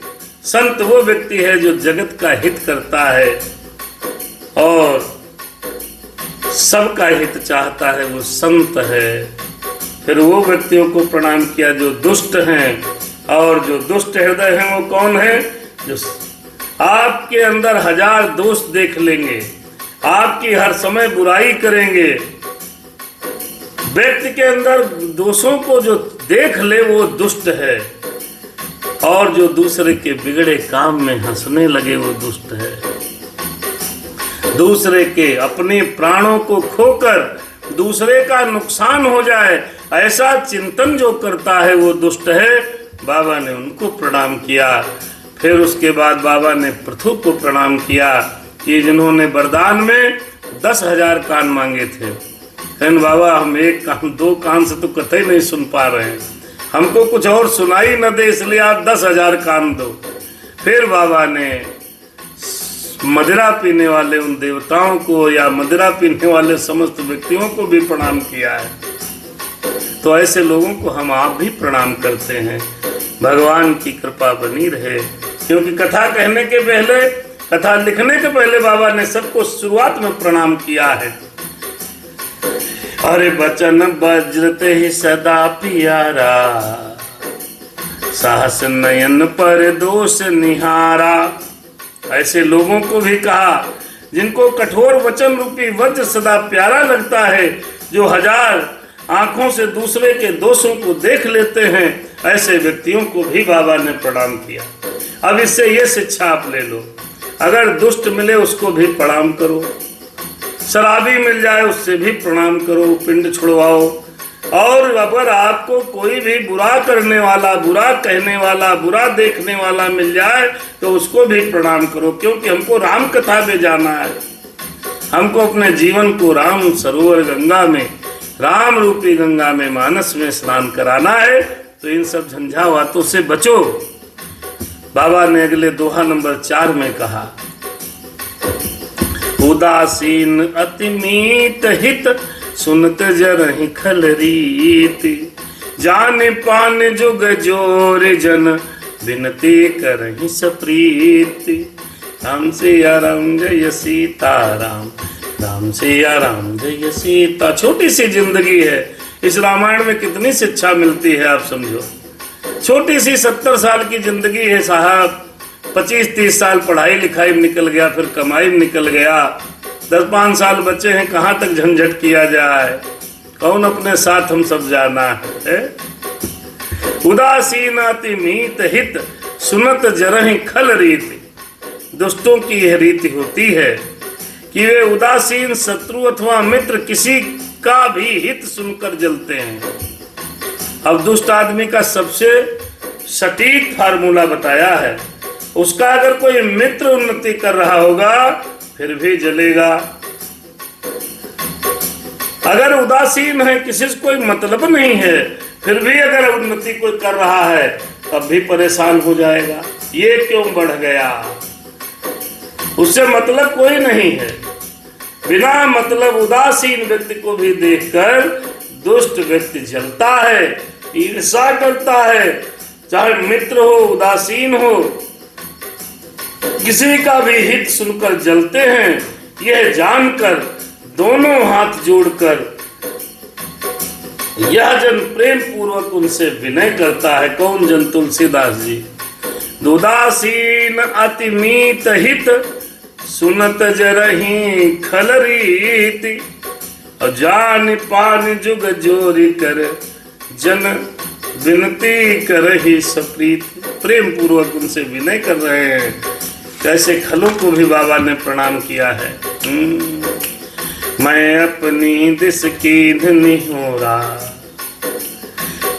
संत वो व्यक्ति है जो जगत का हित करता है और सबका हित चाहता है, वो संत है। फिर वो व्यक्तियों को प्रणाम किया जो दुष्ट हैं, और जो दुष्ट हृदय हैं वो कौन है? जो आपके अंदर हजार दोष देख लेंगे, आपकी हर समय बुराई करेंगे। व्यक्ति के अंदर दोषों को जो देख ले वो दुष्ट है, और जो दूसरे के बिगड़े काम में हंसने लगे वो दुष्ट है। दूसरे के अपने प्राणों को खोकर दूसरे का नुकसान हो जाए, ऐसा चिंतन जो करता है वो दुष्ट है। बाबा ने उनको प्रणाम किया। फिर उसके बाद बाबा ने पृथु को प्रणाम किया कि जिन्होंने वरदान में 10,000 कान मांगे थे। कहन बाबा, हम एक कान 2 कान से तो कतई नहीं सुन पा रहे हैं, हमको कुछ और सुनाई न दे, इसलिए आप 10,000 कान दो। फिर बाबा ने मदिरा पीने वाले उन देवताओं को या मदिरा पीने वाले समस्त व्यक्तियों को भी प्रणाम किया है। तो ऐसे लोगों को हम आप भी प्रणाम करते हैं। भगवान की कृपा बनी रहे, क्योंकि कथा कहने के पहले, कथा लिखने के पहले बाबा ने सबको शुरुआत में प्रणाम किया है। अरे बचन वज्रते ही सदा प्यारा, साहस नयन पर दोष निहारा। ऐसे लोगों को भी कहा जिनको कठोर वचन रूपी वज्र सदा प्यारा लगता है, जो हजार आंखों से दूसरे के दोषों को देख लेते हैं, ऐसे व्यक्तियों को भी बाबा ने प्रणाम किया। अब इससे ये शिक्षा आप ले लो, अगर दुष्ट मिले उसको भी प्रणाम करो, शराबी मिल जाए उससे भी प्रणाम करो, पिंड छुड़वाओ। और अगर आपको कोई भी बुरा करने वाला, बुरा कहने वाला, बुरा देखने वाला मिल जाए तो उसको भी प्रणाम करो, क्योंकि हमको राम कथा में जाना है। हमको अपने जीवन को राम सरोवर गंगा में, राम रूपी गंगा में, मानस में स्नान कराना है। तो इन सब झंझावातों से बचो। बाबा ने अगले दोहा नंबर 4 में कहा, उदासीन अति मीत हित, सुनत जरहि खल रीति। जाने पान जुग जोर जन, बिनती करहि सप्रीति। राम सिया राम जय सीताराम, राम सिया राम जय सीता। छोटी सी जिंदगी है, इस रामायण में कितनी शिक्षा मिलती है आप समझो। छोटी सी 70 साल की जिंदगी है साहब, 25-30 साल पढ़ाई लिखाई में निकल गया, फिर कमाई में निकल गया, 10-5 साल बच्चे हैं, कहाँ तक झंझट किया जाए, कौन अपने साथ हम सब जाना है। उदासीनाति मीत हित, सुनत जरहि खल रीति। दुष्टों की यह रीति होती है कि वे उदासीन शत्रु अथवा मित्र किसी का भी हित सुनकर जलते हैं। अब दुष्ट आदमी का सबसे सटीक फार्मूला बताया है, उसका अगर कोई मित्र उन्नति कर रहा होगा फिर भी जलेगा। अगर उदासीन है, किसी से कोई मतलब नहीं है, फिर भी अगर उन्नति कोई कर रहा है तब भी परेशान हो जाएगा। ये क्यों बढ़ गया, उससे मतलब कोई नहीं है। बिना मतलब उदासीन व्यक्ति को भी देखकर दुष्ट व्यक्ति जलता है, ईर्ष्या करता है, चाहे मित्र हो, उदासीन हो। किसी का भी हित सुनकर जलते हैं, यह जानकर दोनों हाथ जोड़कर यह जन प्रेम पूर्वक उनसे विनय करता है। कौन जन? तुलसीदास जी। दुदासीन अति मीत हित सुनत जरही खल रीति, और जान पान जुग जोरी कर जन विनती करही सप्रीति। प्रेम पूर्वक उनसे विनय कर रहे हैं। कैसे खलों को भी बाबा ने प्रणाम किया है। मैं अपनी दिस की धनी हो रहा,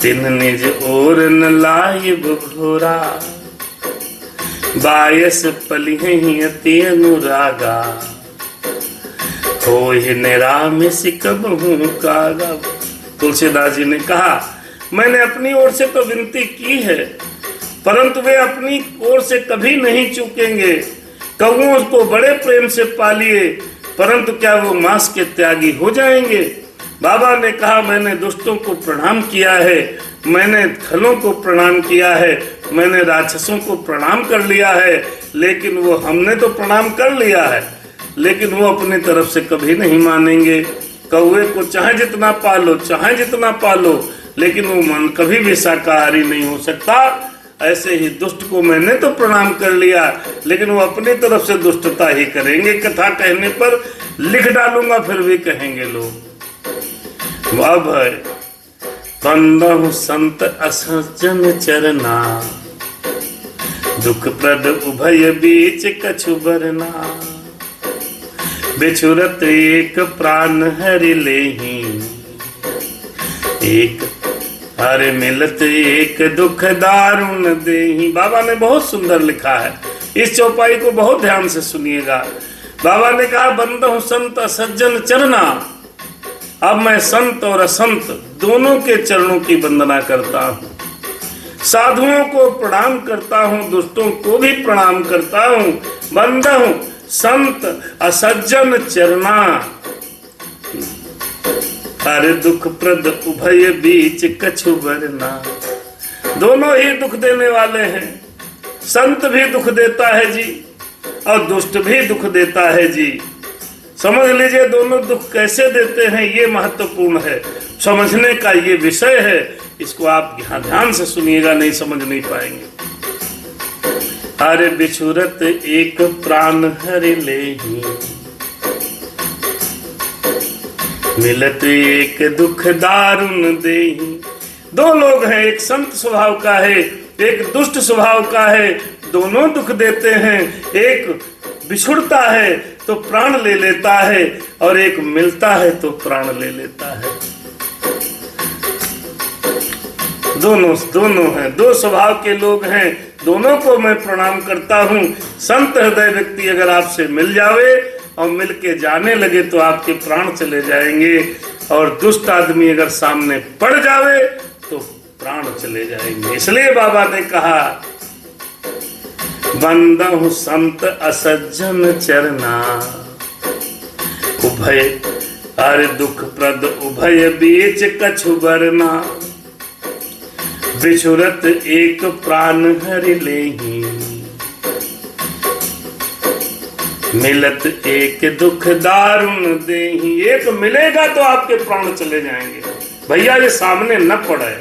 तिन निज और न लाइब घोरा, बायस पली अति अनुरागा, हो निरामिस कब हूँ कागा। तुलसीदास जी ने कहा, मैंने अपनी ओर से तो विनती की है, परंतु वे अपनी ओर से कभी नहीं चूकेंगे। कौओं को बड़े प्रेम से पालिए, परंतु क्या वो मांस के त्यागी हो जाएंगे? बाबा ने कहा, मैंने दुष्टों को प्रणाम किया है, मैंने खलों को प्रणाम किया है, मैंने राक्षसों को प्रणाम कर लिया है, लेकिन वो हमने तो प्रणाम कर लिया है, लेकिन वो अपनी तरफ से कभी नहीं मानेंगे। कौवे को चाहे जितना पालो, चाहे जितना पालो, लेकिन वो मन कभी भी शाकाहारी नहीं हो सकता। ऐसे ही दुष्ट को मैंने तो प्रणाम कर लिया, लेकिन वो अपनी तरफ से दुष्टता ही करेंगे। कथा कहने पर लिख डालूंगा, फिर भी कहेंगे लोग। अब है बंदहु संत असजन चरना, दुख प्रद उभय बीच कछु बरना, बिछुरत एक प्राण हरि लेही, एक हरे मिलत एक दुख दारुण देही। बाबा ने बहुत सुंदर लिखा है, इस चौपाई को बहुत ध्यान से सुनिएगा। बाबा ने कहा, बंदहु संत असज्जन चरना। अब मैं संत और असंत दोनों के चरणों की वंदना करता हूँ, साधुओं को प्रणाम करता हूँ, दुष्टों को भी प्रणाम करता हूँ। बंदहु संत असज्जन चरना, हरे दुख प्रद उभय बीच कछु बरना। दोनों ही दुख देने वाले हैं। संत भी दुख देता है जी, और दुष्ट भी दुख देता है जी। समझ लीजिए दोनों दुख कैसे देते हैं, ये महत्वपूर्ण है, समझने का ये विषय है। इसको आप यहाँ ध्यान से सुनिएगा, नहीं समझ नहीं पाएंगे। अरे बिछुरत एक प्राण हरि लेही, मिलत एक दुख दारुण देही। दो लोग हैं, एक संत स्वभाव का है, एक दुष्ट स्वभाव का है। दोनों दुख देते हैं। एक बिछुड़ता है तो प्राण ले लेता है, और एक मिलता है तो प्राण ले लेता है। दोनों हैं, दो स्वभाव के लोग हैं। दोनों को मैं प्रणाम करता हूँ। संत हृदय व्यक्ति अगर आपसे मिल जावे और मिल के जाने लगे तो आपके प्राण चले जाएंगे, और दुष्ट आदमी अगर सामने पड़ जावे तो प्राण चले जाएंगे। इसलिए बाबा ने कहा, बंदहु संत असज्जन चरना, उभय हर दुख प्रद उभय बीच कछु बरना, बिछुरत एक प्राण हरि लेही, मिलत एक दुख दारुण देही। एक मिलेगा तो आपके प्राण चले जाएंगे। भैया ये सामने न पड़े।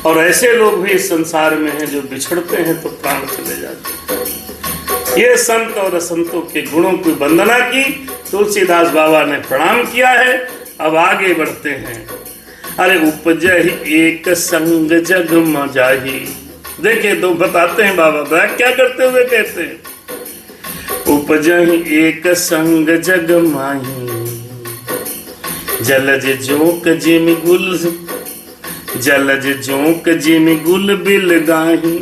और ऐसे लोग भी इस संसार में हैं जो बिछड़ते हैं तो प्राण चले जाते हैं। ये संत और असंतों के गुणों की वंदना की, तुलसीदास बाबा ने प्रणाम किया है। अब आगे बढ़ते हैं। अरे उपजहि एक संग जग मजाही। देखिए दो बताते हैं बाबा क्या करते हुए कहते हैं, उपजहि एक संग जग माही, जलज जोक जिम गुल, जलज जोक जिम गुल बिल गाही।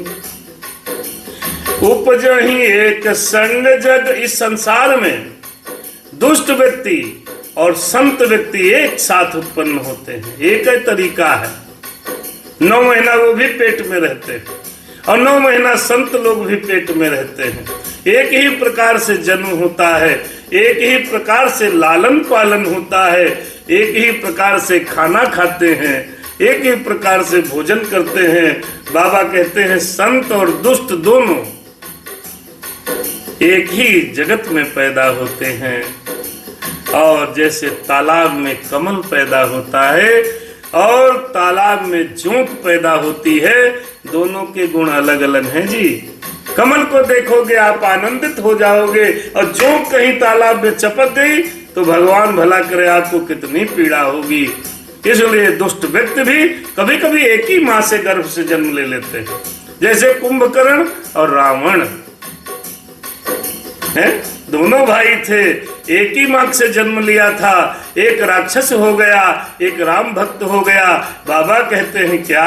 उपजहि एक संग जग। इस संसार में दुष्ट व्यक्ति और संत व्यक्ति एक साथ उत्पन्न होते हैं। एक ही तरीका है। 9 महीना वो भी पेट में रहते हैं, और 9 महीना संत लोग भी पेट में रहते हैं। एक ही प्रकार से जन्म होता है, एक ही प्रकार से लालन पालन होता है, एक ही प्रकार से खाना खाते हैं, एक ही प्रकार से भोजन करते हैं। बाबा कहते हैं संत और दुष्ट दोनों एक ही जगत में पैदा होते हैं। और जैसे तालाब में कमल पैदा होता है और तालाब में जोंक पैदा होती है, दोनों के गुण अलग अलग हैं जी। कमल को देखोगे आप आनंदित हो जाओगे, और जोंक कहीं तालाब में चपक गई तो भगवान भला करे आपको कितनी पीड़ा होगी। इसलिए दुष्ट व्यक्ति भी कभी कभी एक ही माँ से गर्भ से जन्म ले लेते हैं, जैसे कुंभकर्ण और रावण है, दोनों भाई थे, एक ही माँ से जन्म लिया था। एक राक्षस हो गया, एक राम भक्त हो गया। बाबा कहते हैं क्या,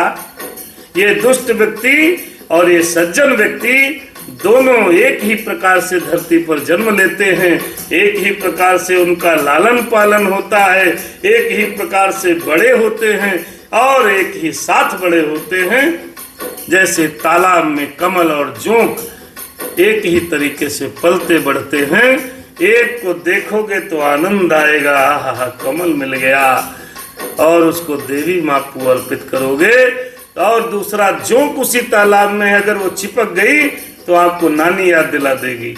ये दुष्ट व्यक्ति और ये सज्जन व्यक्ति दोनों एक ही प्रकार से धरती पर जन्म लेते हैं, एक ही प्रकार से उनका लालन पालन होता है, एक ही प्रकार से बड़े होते हैं और एक ही साथ बड़े होते हैं। जैसे तालाब में कमल और जोंक एक ही तरीके से पलते बढ़ते हैं। एक को देखोगे तो आनंद आएगा, आहा कमल मिल गया, और उसको देवी माँ को अर्पित करोगे। और दूसरा जोंक उसी तालाब में अगर वो चिपक गई तो आपको नानी याद दिला देगी।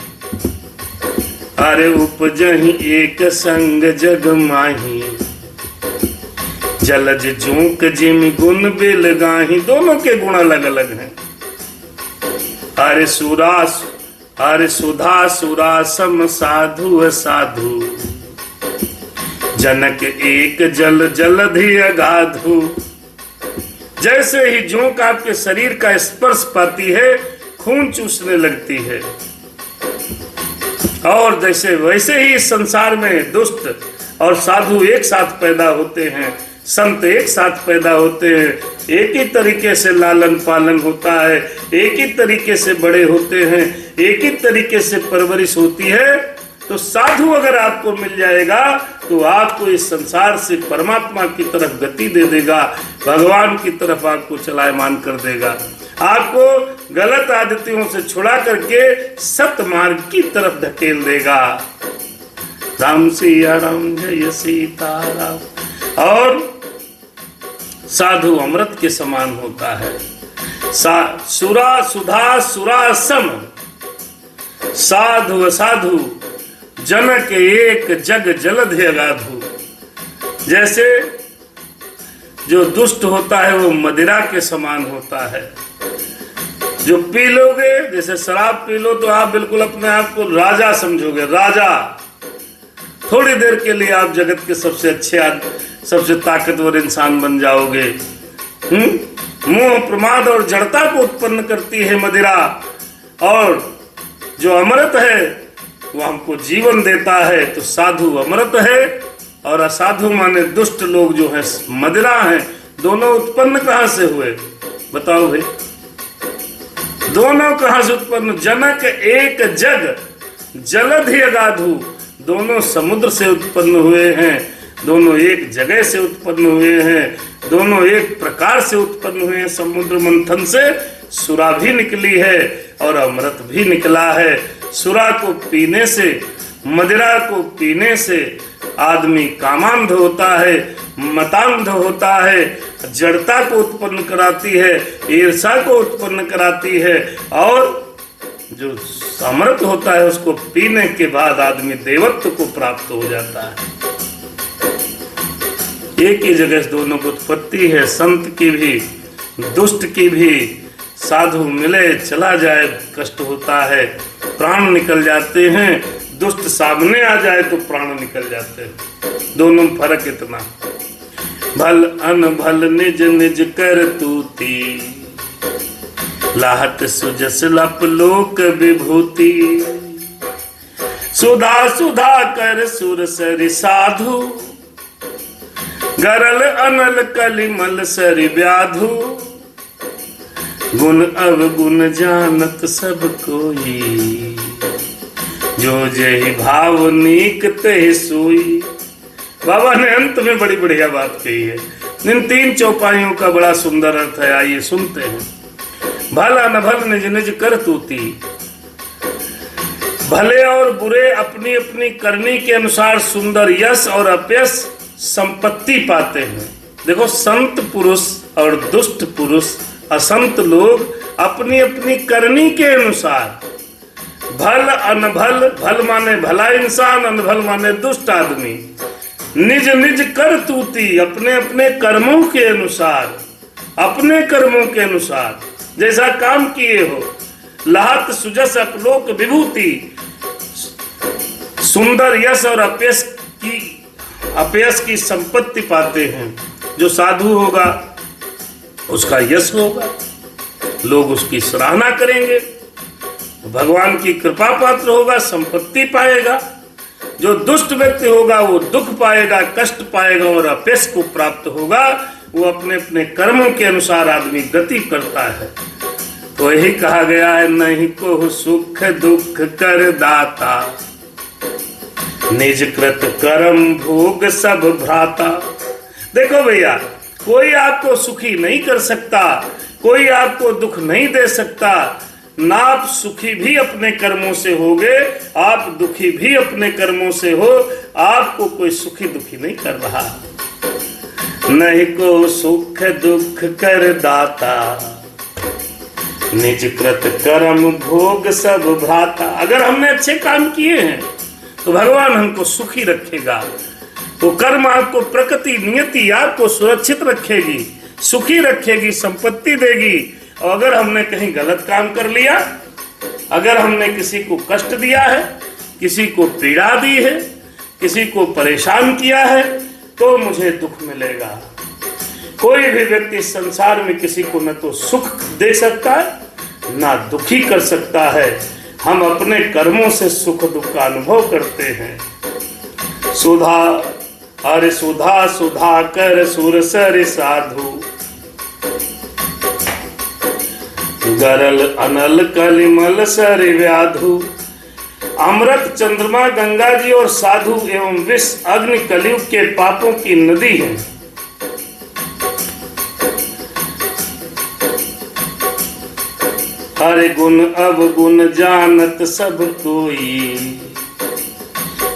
अरे उपजहि एक संग जग माही, जलज जोंक जिम गुण बिल गाही। दोनों के गुण अलग अलग हैं। अरे सुधा सुरा सम साधु साधु, जनक एक जल जलधि अगाधु। जैसे ही जोंक आपके शरीर का स्पर्श पाती है, खून चूसने लगती है। और जैसे वैसे ही इस संसार में दुष्ट और साधु एक साथ पैदा होते हैं, संत एक साथ पैदा होते हैं, एक ही तरीके से लालन पालन होता है, एक ही तरीके से बड़े होते हैं, एक ही तरीके से परवरिश होती है। तो साधु अगर आपको मिल जाएगा तो आपको इस संसार से परमात्मा की तरफ गति दे देगा, भगवान की तरफ आपको चलायमान कर देगा, आपको गलत आदतों से छुड़ा करके सत मार्ग की तरफ धकेल देगा। राम सिया राम जय सीताराम। और साधु अमृत के समान होता है। सुरा सुधा सुरा सम, साधु असाधु, जनक एक जग जलध अगाधु। जैसे जो दुष्ट होता है वो मदिरा के समान होता है। जो पी लोगे, जैसे शराब पी लो तो आप बिल्कुल अपने आप को राजा समझोगे, राजा। थोड़ी देर के लिए आप जगत के सबसे अच्छे सबसे ताकतवर इंसान बन जाओगे। मोह प्रमाद और जड़ता को उत्पन्न करती है मदिरा। और जो अमृत है वो हमको जीवन देता है। तो साधु अमृत है और असाधु माने दुष्ट लोग जो है मदिरा है। दोनों उत्पन्न कहां से हुए बताओ भाई? दोनों कहां से उत्पन्न? जनक एक जग जलधि अगाधु, दोनों समुद्र से उत्पन्न हुए हैं, दोनों एक जगह से उत्पन्न हुए हैं, दोनों एक प्रकार से उत्पन्न हुए हैं। समुद्र मंथन से सुरा भी निकली है और अमृत भी निकला है। सुरा को पीने से, मदिरा को पीने से आदमी कामांध होता है, मतांध होता है, जड़ता को उत्पन्न कराती है, ईर्षा को उत्पन्न कराती है। और जो अमृत होता है उसको पीने के बाद आदमी देवत्व को प्राप्त हो जाता है। एक ही जगह दोनों को उत्पत्ति है, संत की भी दुष्ट की भी। साधु मिले चला जाए कष्ट होता है, प्राण निकल जाते हैं। दुष्ट सामने आ जाए तो प्राण निकल जाते हैं। दोनों में फर्क इतना। भल अनभल निज निज कर तूती, लाहत सुजस लप लोक विभूति। सुधा सुधा कर सुर सरि साधु, गरल अनल कलिमल सरि व्याधु। गुण अवगुण जानत सब कोई, जो जहि भाव नीक तहि सोई। बाबा ने अंत में बड़ी बढ़िया बात कही है। इन तीन चौपाइयों का बड़ा सुंदर अर्थ है, आइए सुनते हैं। भल अनभल निज निज कर तूती, भले और बुरे अपनी अपनी करनी के अनुसार सुंदर यश और अपयश संपत्ति पाते हैं। देखो, संत पुरुष और दुष्ट पुरुष, असंत लोग अपनी अपनी करनी के अनुसार भल अनभल, भल माने भला इंसान, अनभल माने दुष्ट आदमी, निज निज कर तूती, अपने अपने कर्मों के अनुसार, अपने कर्मों के अनुसार जैसा काम किए हो, लहत सुजस अपलोक विभूति, सुंदर यश और अपयश की संपत्ति पाते हैं। जो साधु होगा उसका यश होगा, लोग उसकी सराहना करेंगे, भगवान की कृपा पात्र होगा, संपत्ति पाएगा। जो दुष्ट व्यक्ति होगा वो दुख पाएगा, कष्ट पाएगा और अपयश को प्राप्त होगा। वो अपने अपने कर्मों के अनुसार आदमी गति करता है। तो यही कहा गया है, नहीं को सुख दुख कर दाता, निज कृत कर्म भोग सब भ्राता। देखो भैया, कोई आपको सुखी नहीं कर सकता, कोई आपको दुख नहीं दे सकता। ना आप सुखी भी अपने कर्मों से होगे, आप दुखी भी अपने कर्मों से हो। आपको कोई सुखी दुखी नहीं कर रहा। नहीं को सुख दुख कर दाता, निज कृत कर्म भोग सब भ्राता। अगर हमने अच्छे काम किए हैं तो भगवान हमको सुखी रखेगा। तो कर्म आपको, प्रकृति नियति आपको सुरक्षित रखेगी, सुखी रखेगी, संपत्ति देगी। और अगर हमने कहीं गलत काम कर लिया, अगर हमने किसी को कष्ट दिया है, किसी को पीड़ा दी है, किसी को परेशान किया है, तो मुझे दुख मिलेगा। कोई भी व्यक्ति संसार में किसी को न तो सुख दे सकता है, ना दुखी कर सकता है। हम अपने कर्मों से सुख दुख का अनुभव करते हैं। सुधा अरे सुधा सुधा कर सुरसर साधु, गरल अनल कलिमल सर व्याधु। अमृत चंद्रमा गंगा जी और साधु एवं विष अग्नि कलयुग के पापों की नदी है। हर गुण अवगुण जानत सब कोई,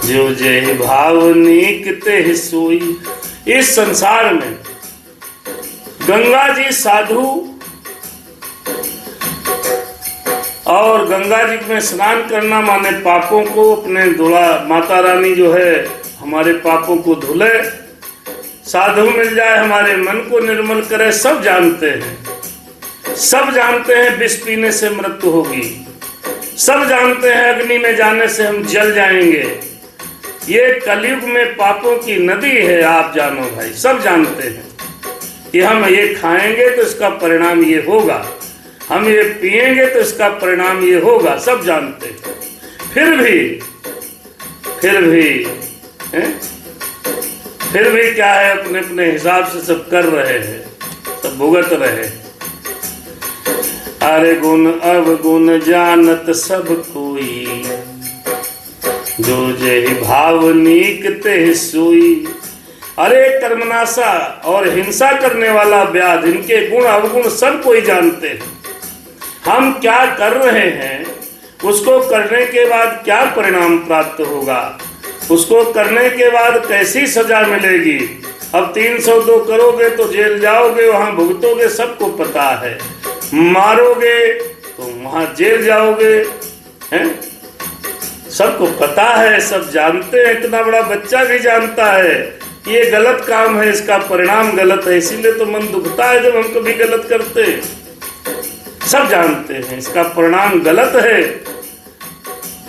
जो जय भाव नीक ते सोई। इस संसार में गंगा जी साधु और गंगा जी में स्नान करना माने पापों को अपने धुला, माता रानी जो है हमारे पापों को धुले, साधु मिल जाए हमारे मन को निर्मल करे। सब जानते हैं, सब जानते हैं विष पीने से मृत्यु होगी, सब जानते हैं अग्नि में जाने से हम जल जाएंगे। ये कलयुग में पापों की नदी है। आप जानो भाई, सब जानते हैं कि हम ये खाएंगे तो इसका परिणाम ये होगा, हम ये पिएंगे तो इसका परिणाम ये होगा, सब जानते हैं। फिर भी क्या है, अपने अपने हिसाब से सब कर रहे हैं, सब भुगत रहे हैं। अरे गुण अवगुण जानत सब कोई, जो जय भाव नीक ते सोई। अरे कर्मनाशा और हिंसा करने वाला व्याध, इनके गुण अवगुण सब कोई जानते हैं। हम क्या कर रहे हैं, उसको करने के बाद क्या परिणाम प्राप्त होगा, उसको करने के बाद कैसी सजा मिलेगी। अब 302 करोगे तो जेल जाओगे, वहां भुगतोगे, सबको पता है। मारोगे तो वहां जेल जाओगे, हैं? सबको पता है, सब जानते हैं। इतना बड़ा बच्चा भी जानता है ये गलत काम है, इसका परिणाम गलत है। इसीलिए तो मन दुखता है जब हम कभी गलत करते हैं। सब जानते हैं इसका परिणाम गलत है,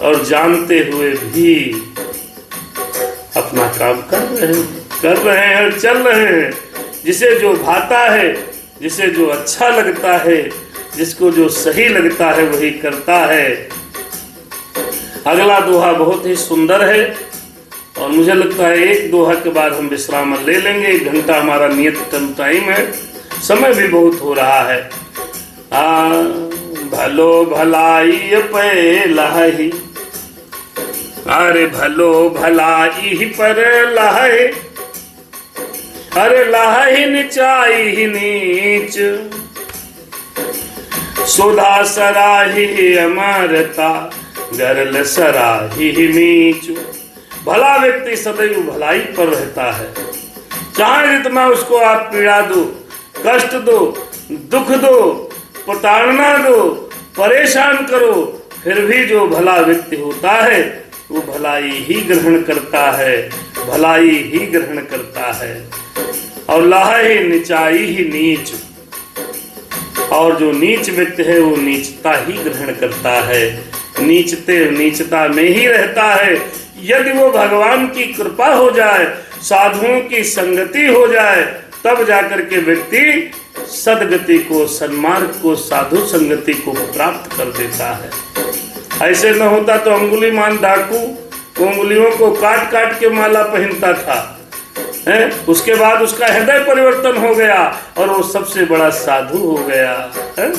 और जानते हुए भी अपना काम कर रहे हैं और चल रहे हैं। जिसे जो भाता है, जिसे जो अच्छा लगता है, जिसको जो सही लगता है वही करता है। अगला दोहा बहुत ही सुंदर है और मुझे लगता है एक दोहा के बाद हम विश्राम ले लेंगे। 1 घंटा हमारा नियत टाइम है, समय भी बहुत हो रहा है। भलो भलाई पे लहही, अरे भलो भलाई पर लहै, अरे लहै नीचाई नीच, सुधा सराही अमरता, गरल सराही मीच। भला व्यक्ति सदैव भलाई पर रहता है। चाहे जितना उसको आप पीड़ा दो, कष्ट दो, दुख दो, प्रताड़ना दो, परेशान करो, फिर भी जो भला व्यक्ति होता है वो भलाई ही ग्रहण करता है, भलाई ही ग्रहण करता है। और लाहे नीचाई ही नीच, और जो नीच व्यक्ति है वो नीचता ही ग्रहण करता है, नीचता में ही रहता है। यदि वो भगवान की कृपा हो जाए, साधुओं की संगति हो जाए, तब जाकर के व्यक्ति सदगति को, सन्मार्ग को, साधु संगति को प्राप्त कर देता है। ऐसे न होता तो अंगुलीमान डाकू उंगलियों को काट काट के माला पहनता था, है? उसके बाद उसका हृदय परिवर्तन हो गया और वो सबसे बड़ा साधु हो गया, है?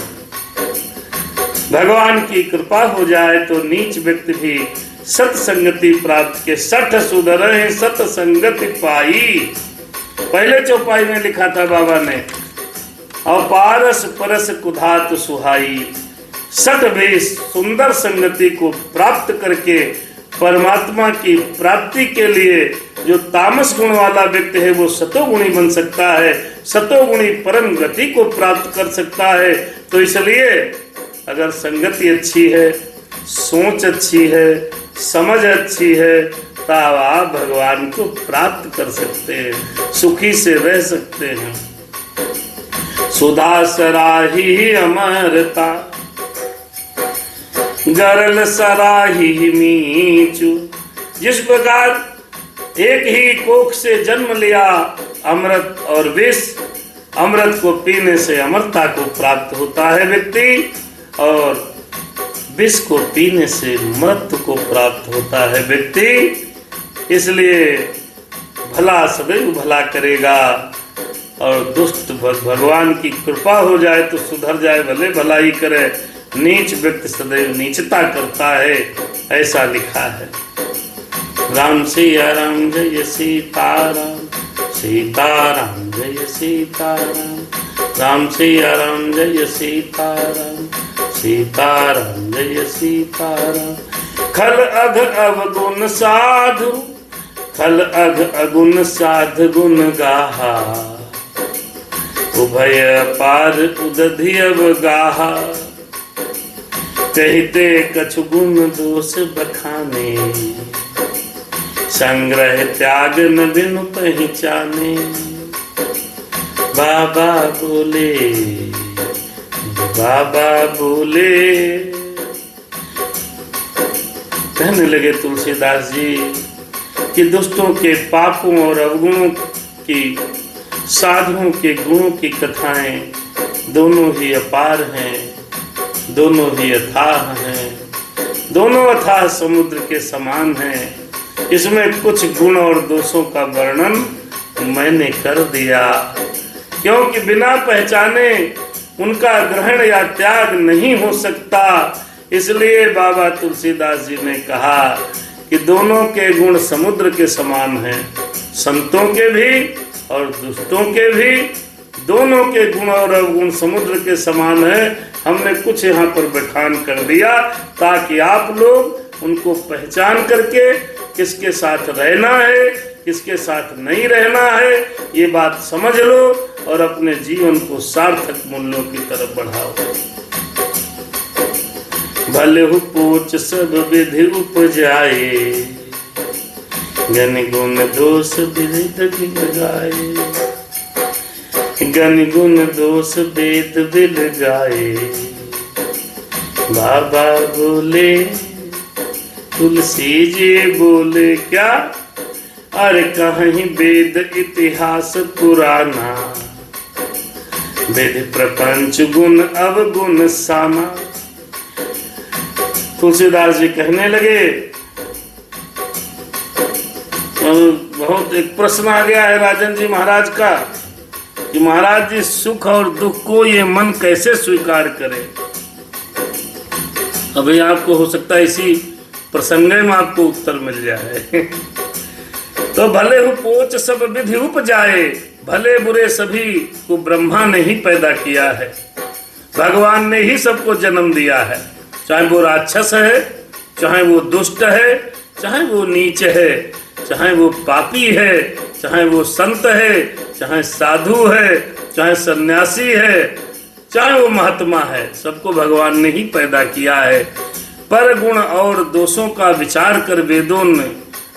भगवान की कृपा हो जाए तो नीच व्यक्ति भी सत्संगति प्राप्त के, सठ सुधरे सत्संगति पाई। पहले चौपाई में लिखा था बाबा ने, और पारस परस कुधात सुहाई। सठ भी सुंदर संगति को प्राप्त करके परमात्मा की प्राप्ति के लिए जो तामस गुण वाला व्यक्ति है वो सतोगुणी बन सकता है, सतोगुणी परम गति को प्राप्त कर सकता है। तो इसलिए अगर संगति अच्छी है, सोच अच्छी है, समझ अच्छी है, तब आप भगवान को प्राप्त कर सकते हैं, सुखी से रह सकते हैं। सुधा सराही अमरता गरल सराही मीचू। जिस प्रकार एक ही कोख से जन्म लिया अमृत और विष, अमृत को पीने से अमरता को प्राप्त होता है व्यक्ति, और विष को पीने से मृत्यु को प्राप्त होता है व्यक्ति। इसलिए भला सदैव भला करेगा, और दुष्ट भगवान की कृपा हो जाए तो सुधर जाए, भले भलाई करे। नीच व्यक्ति सदैव नीचता करता है, ऐसा लिखा है। राम सिया राम जय सीताराम, सीताराम जय सीताराम, राम सिया राम जय सीताराम, सीताराम जय सीताराम। खल अघ अवगुण साधु, खल अघ अगुण साध गुण गाहा, उभय पार उदधि अवगाहा। कहते कछु गुण दोष बखाने, संग्रह त्याग न बिनु पहचाने। बाबा बोले, बाबा बोले। कहने लगे तुलसीदास जी कि दुष्टों के पापों और अवगुणों की, साधुओं के गुणों की कथाएं दोनों ही अपार हैं, दोनों ही अथाह हैं, दोनों अथाह समुद्र के समान हैं। इसमें कुछ गुण और दोषों का वर्णन मैंने कर दिया, क्योंकि बिना पहचाने उनका ग्रहण या त्याग नहीं हो सकता। इसलिए बाबा तुलसीदास जी ने कहा कि दोनों के गुण समुद्र के समान हैं, संतों के भी और दुष्टों के भी, दोनों के गुण और अवगुण समुद्र के समान है। हमने कुछ यहाँ पर बखान कर दिया ताकि आप लोग उनको पहचान करके किसके साथ रहना है, किसके साथ नहीं रहना है, ये बात समझ लो और अपने जीवन को सार्थक मूल्यों की तरफ बढ़ाओ। भले हो पूछ सब विधि उपजाए, गण गुण दोष विविध गिन गाए। गण गुण दोष वेद बिल गाए। बाबा बोले, तुलसी जी बोले क्या, अरे कहीं वेद इतिहास पुराना, वेद प्रपंच गुण अवगुण सामा। तुलसीदास जी कहने लगे, बहुत एक प्रश्न आ गया है राजन जी महाराज का कि महाराज जी सुख और दुख को ये मन कैसे स्वीकार करे। अभी आपको हो सकता है इसी प्रसंग में आपको उत्तर मिल जाए। तो भले हो पोच सब विधि उपजाए, भले बुरे सभी को ब्रह्मा ने ही पैदा किया है, भगवान ने ही सबको जन्म दिया है। चाहे वो राक्षस है, चाहे वो दुष्ट है, चाहे वो नीच है, चाहे वो पापी है, चाहे वो संत है, चाहे साधु है, चाहे सन्यासी है, चाहे वो महात्मा है, सबको भगवान ने ही पैदा किया है। पर गुण और दोषों का विचार कर वेदों ने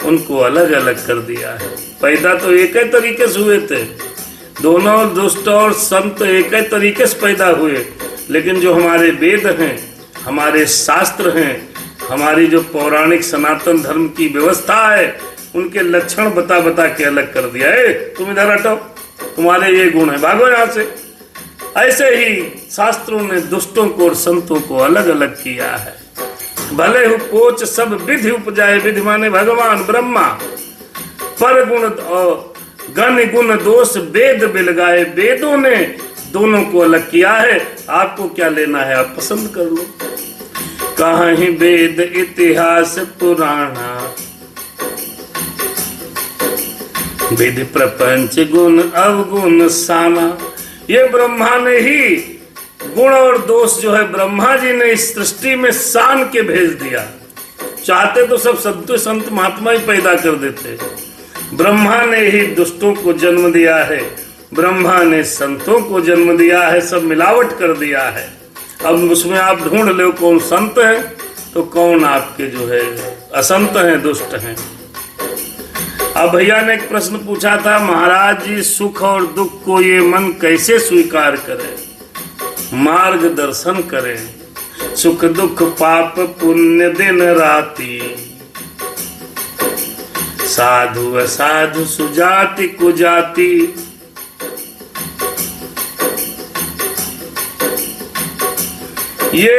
उनको अलग अलग कर दिया है। पैदा तो एक ही तरीके से हुए थे, दोनों दुष्ट और संत एक ही तरीके से पैदा हुए, लेकिन जो हमारे वेद हैं, हमारे शास्त्र हैं, हमारी जो पौराणिक सनातन धर्म की व्यवस्था है, उनके लक्षण बता बता के अलग कर दिया है। तुम इधर हटो, तुम्हारे ये गुण है, भागो यहाँ से। ऐसे ही शास्त्रों ने दुष्टों को और संतों को अलग अलग किया है। भले हो कोच सब विधि उपजाए, विधि माने भगवान ब्रह्मा, पर गुण और गण गुण दोष वेद बिलगाए, वेदों ने दोनों को अलग किया है। आपको क्या लेना है, आप पसंद कर लो। कहीं वेद इतिहास पुराना, विधि प्रपंच गुण अवगुण साना। ये ब्रह्मा ने ही गुण और दोष जो है, ब्रह्मा जी ने इस सृष्टि में सान के भेज दिया। चाहते तो सब संत संत महात्मा ही पैदा कर देते। ब्रह्मा ने ही दुष्टों को जन्म दिया है, ब्रह्मा ने संतों को जन्म दिया है, सब मिलावट कर दिया है। अब उसमें आप ढूंढ लो कौन संत है तो कौन आपके जो है असंत हैं, दुष्ट हैं। अब भैया ने एक प्रश्न पूछा था, महाराज जी सुख और दुख को ये मन कैसे स्वीकार करे, मार्गदर्शन करें। सुख दुख पाप पुण्य दिन राति, साधु असाधु सुजाति कुजाति। ये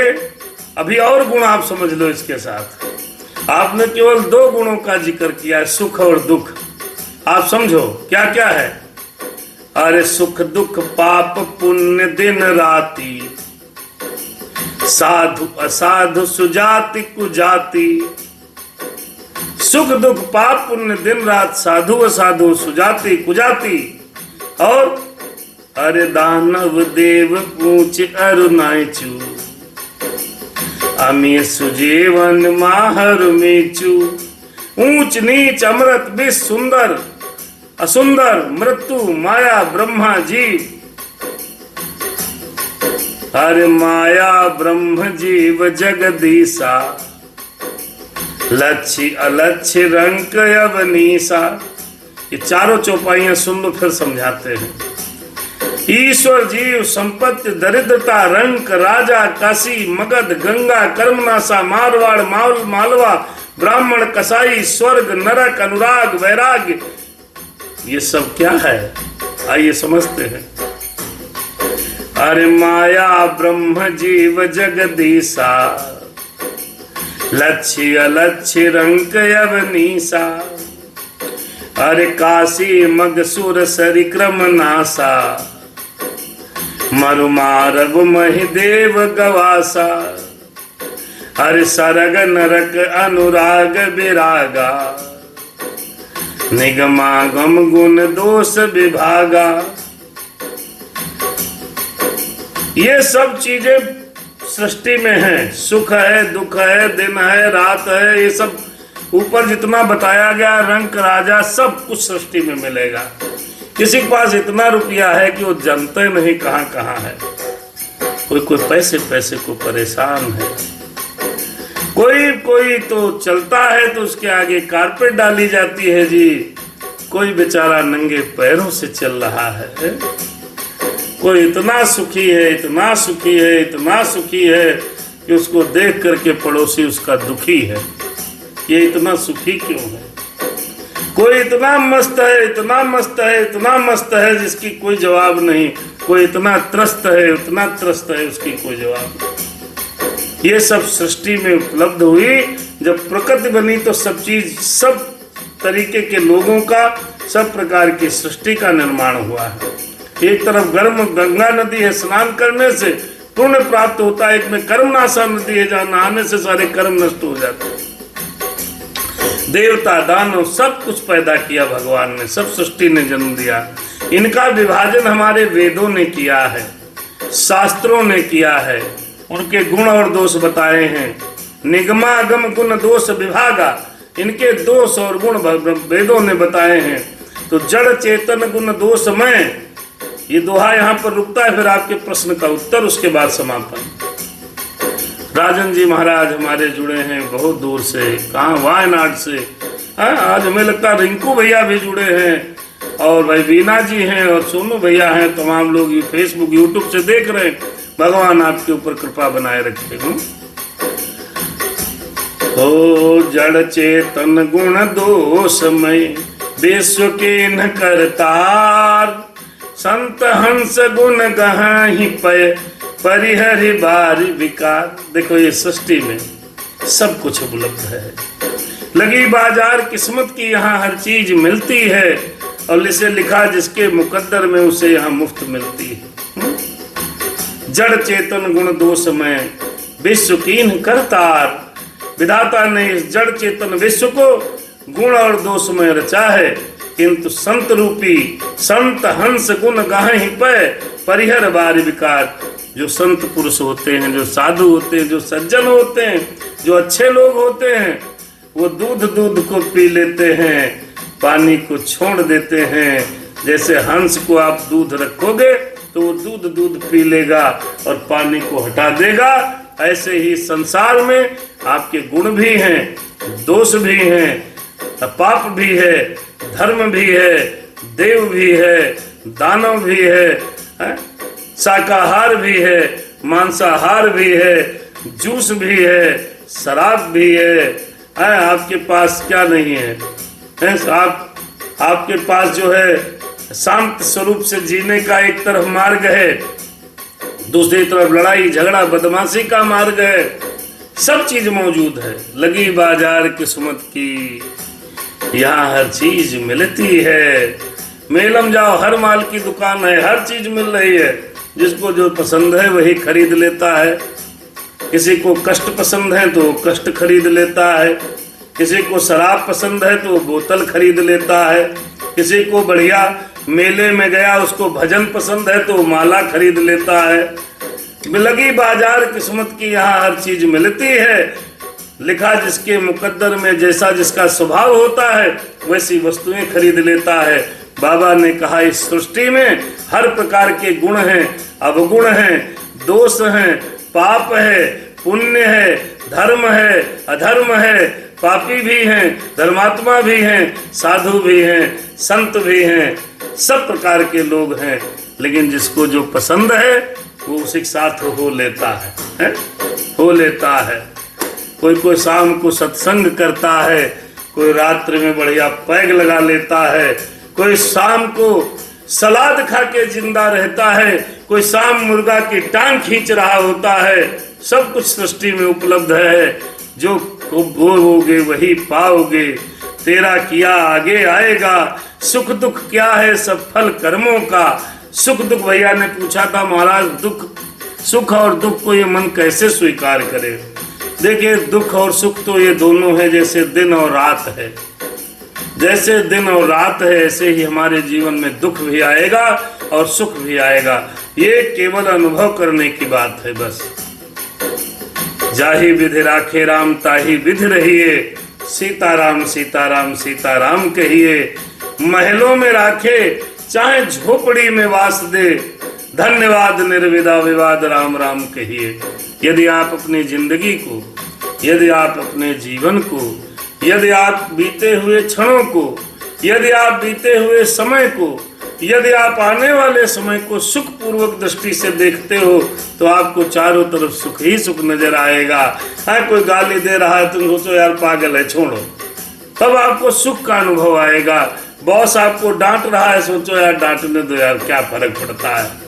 अभी और गुण आप समझ लो इसके साथ। आपने केवल 2 गुणों का जिक्र किया है, सुख और दुख। आप समझो क्या क्या है। अरे सुख दुख पाप पुण्य दिन राति, साधु असाधु सुजाति कुजाति। सुख दुख पाप पुण्य दिन रात, साधु असाधु सुजाति कुजाति। और अरे दानव देव पूछ अरुणाचू, अमी सुजीवन माहर मेचू। ऊंच नीच अमृत विष सुंदर असुंदर, मृत्यु माया ब्रह्मा जीव। हरे माया ब्रह्म जीव जगदीशा, लक्ष्य अलक्ष्य रंक अवनीसा। ये चारों चौपाइयां सुन लो, फिर समझाते हैं। ईश्वर जीव संपत्ति दरिद्रता रंक राजा काशी मगध गंगा कर्मनाशा मारवाड़ माल मालवा ब्राह्मण कसाई स्वर्ग नरक अनुराग वैराग्य। ये सब क्या है, आइए समझते हैं। अरे माया ब्रह्म जीव जगदीशा, लक्ष्य अलक्ष्य रंक अवनीसा। अरे काशी मगसुर सरिक्रम नासा, मरुमारव महिदेव गवासा। हरि सरग नरक अनुराग विरागा, निगमागम गुण दोष विभागा। ये सब चीजें सृष्टि में है। सुख है, दुख है, दिन है, रात है, ये सब ऊपर जितना बताया गया रंक राजा सब कुछ सृष्टि में मिलेगा। किसी के पास इतना रुपया है कि वो जानते नहीं कहाँ कहाँ है। कोई पैसे पैसे को परेशान है, कोई तो चलता है तो उसके आगे कारपेट डाली जाती है जी। कोई बेचारा नंगे पैरों से चल रहा है। कोई इतना सुखी है, इतना सुखी है, इतना सुखी है कि उसको देख करके पड़ोसी उसका दुखी है। ये इतना सुखी क्यों है? कोई इतना मस्त है, इतना मस्त है, इतना मस्त है जिसकी कोई जवाब नहीं। कोई इतना त्रस्त है, उतना त्रस्त है, उसकी कोई जवाब नहीं। ये सब सृष्टि में उपलब्ध हुई। जब प्रकृति बनी तो सब चीज, सब तरीके के लोगों का, सब प्रकार की सृष्टि का निर्माण हुआ है। एक तरफ गर्म गंगा नदी है, स्नान करने से पुण्य प्राप्त होता है। एक में कर्मनाशा नदी है, जहाँ नहाने से सारे कर्म नष्ट हो जाते हैं। देवता दानव सब कुछ पैदा किया भगवान ने, सब सृष्टि ने जन्म दिया। इनका विभाजन हमारे वेदों ने किया है, शास्त्रों ने किया है, उनके गुण और दोष बताए हैं। निगमागम गुण दोष विभागा, इनके दोष और गुण वेदों ने बताए हैं। तो जड़ चेतन गुण दोष में, ये दोहा यहाँ पर रुकता है, फिर आपके प्रश्न का उत्तर, उसके बाद समापन। राजन जी महाराज हमारे जुड़े हैं बहुत दूर से, कहाँ, वायनाड से। आज हमें लगता है रिंकू भैया भी जुड़े हैं, और भाई बीना जी हैं, और सोनू भैया हैं। तमाम लोग ये फेसबुक यूट्यूब से देख रहे हैं। भगवान आपके ऊपर कृपा बनाए रखे। हो जड़ चेतन गुण दोषमय, विश्व के न करतार, संत हंस गुण गहाहि पय, परिहरि बारी विकार। देखो ये सृष्टि में सब कुछ उपलब्ध है, लगी बाजार किस्मत की, यहाँ हर चीज मिलती है, और इसे लिखा जिसके मुकद्दर में उसे यहाँ मुफ्त मिलती है। जड़ चेतन गुण दोषमय, विश्व कीन करतार। विधाता ने इस जड़ चेतन विश्व को गुण और दोष में रचा है, किंतु संत रूपी संत हंस गुण गाहि पय, परिहर बारी विकार। जो संत पुरुष होते हैं, जो साधु होते हैं, जो सज्जन होते हैं, जो अच्छे लोग होते हैं, वो दूध को पी लेते हैं, पानी को छोड़ देते हैं। जैसे हंस को आप दूध रखोगे तो वो दूध पी लेगा और पानी को हटा देगा, ऐसे ही संसार में आपके गुण भी हैं, दोष भी हैं, पाप भी है, धर्म भी है, देव भी है, दानव भी है, शाकाहार भी है, मांसाहार भी है, जूस भी है, शराब भी है। आपके पास क्या नहीं है? आपके पास जो है शांत स्वरूप से जीने का एक तरफ मार्ग है, दूसरी तरफ लड़ाई झगड़ा बदमाशी का मार्ग है। सब चीज मौजूद है, लगी बाजार किस्मत की, यहाँ हर चीज मिलती है। मेलम जाओ, हर माल की दुकान है, हर चीज मिल रही है। जिसको जो पसंद है वही खरीद लेता है। किसी को कष्ट पसंद है तो कष्ट खरीद लेता है, किसी को शराब पसंद है तो बोतल खरीद लेता है, किसी को बढ़िया मेले में गया उसको भजन पसंद है तो माला खरीद लेता है। लगी बाजार किस्मत की, यहाँ हर चीज मिलती है। लिखा जिसके मुकद्दर में, जैसा जिसका स्वभाव होता है वैसी वस्तुएं खरीद लेता है। बाबा ने कहा इस सृष्टि में हर प्रकार के गुण हैं, अवगुण हैं, दोष हैं, पाप है, पुण्य है, धर्म है, अधर्म है, पापी भी हैं, धर्मात्मा भी हैं, साधु भी हैं, संत भी हैं, सब प्रकार के लोग हैं। लेकिन जिसको जो पसंद है वो उसी के साथ हो लेता है, हो लेता है। कोई शाम को सत्संग करता है, कोई रात्रि में बढ़िया पैग लगा लेता है, कोई शाम को सलाद खा के जिंदा रहता है, कोई शाम मुर्गा की टांग खींच रहा होता है। सब कुछ सृष्टि में उपलब्ध है। जो बोओगे वही पाओगे, तेरा किया आगे आएगा। सुख दुख क्या है सब फल कर्मों का। सुख दुख, भैया ने पूछा था महाराज दुख, सुख और दुख को ये मन कैसे स्वीकार करे। देखिए दुख और सुख तो ये दोनों है, जैसे दिन और रात है। जैसे दिन और रात है ऐसे ही हमारे जीवन में दुख भी आएगा और सुख भी आएगा। ये केवल अनुभव करने की बात है बस। जाहि विधि राखे राम ताहि विधि रहिए, सीताराम सीताराम सीताराम कहिए। महलों में राखे चाहे झोपड़ी में वास दे, धन्यवाद निर्विदा विवाद राम राम कहिए। यदि आप अपनी जिंदगी को, यदि आप अपने जीवन को, यदि आप बीते हुए क्षणों को, यदि आप बीते हुए समय को, यदि आप आने वाले समय को सुख पूर्वक दृष्टि से देखते हो तो आपको चारों तरफ सुख ही सुख नजर आएगा। कोई गाली दे रहा है तुम सोचो यार पागल है, छोड़ो, तब आपको सुख का अनुभव आएगा। बॉस आपको डांट रहा है, सोचो यार डांटने दो यार, क्या फर्क पड़ता है।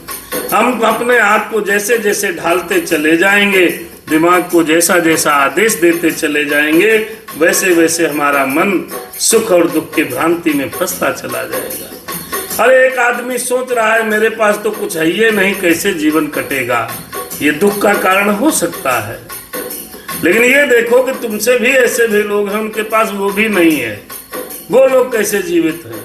हम अपने आप को जैसे जैसे ढालते चले जाएंगे, दिमाग को जैसा जैसा आदेश देते चले जाएंगे, वैसे वैसे हमारा मन सुख और दुख की भ्रांति में फंसता चला जाएगा। अरे एक आदमी सोच रहा है मेरे पास तो कुछ है ये नहीं, कैसे जीवन कटेगा, ये दुख का कारण हो सकता है। लेकिन ये देखो कि तुमसे भी ऐसे भी लोग हैं, उनके पास वो भी नहीं है, वो लोग कैसे जीवित हैं।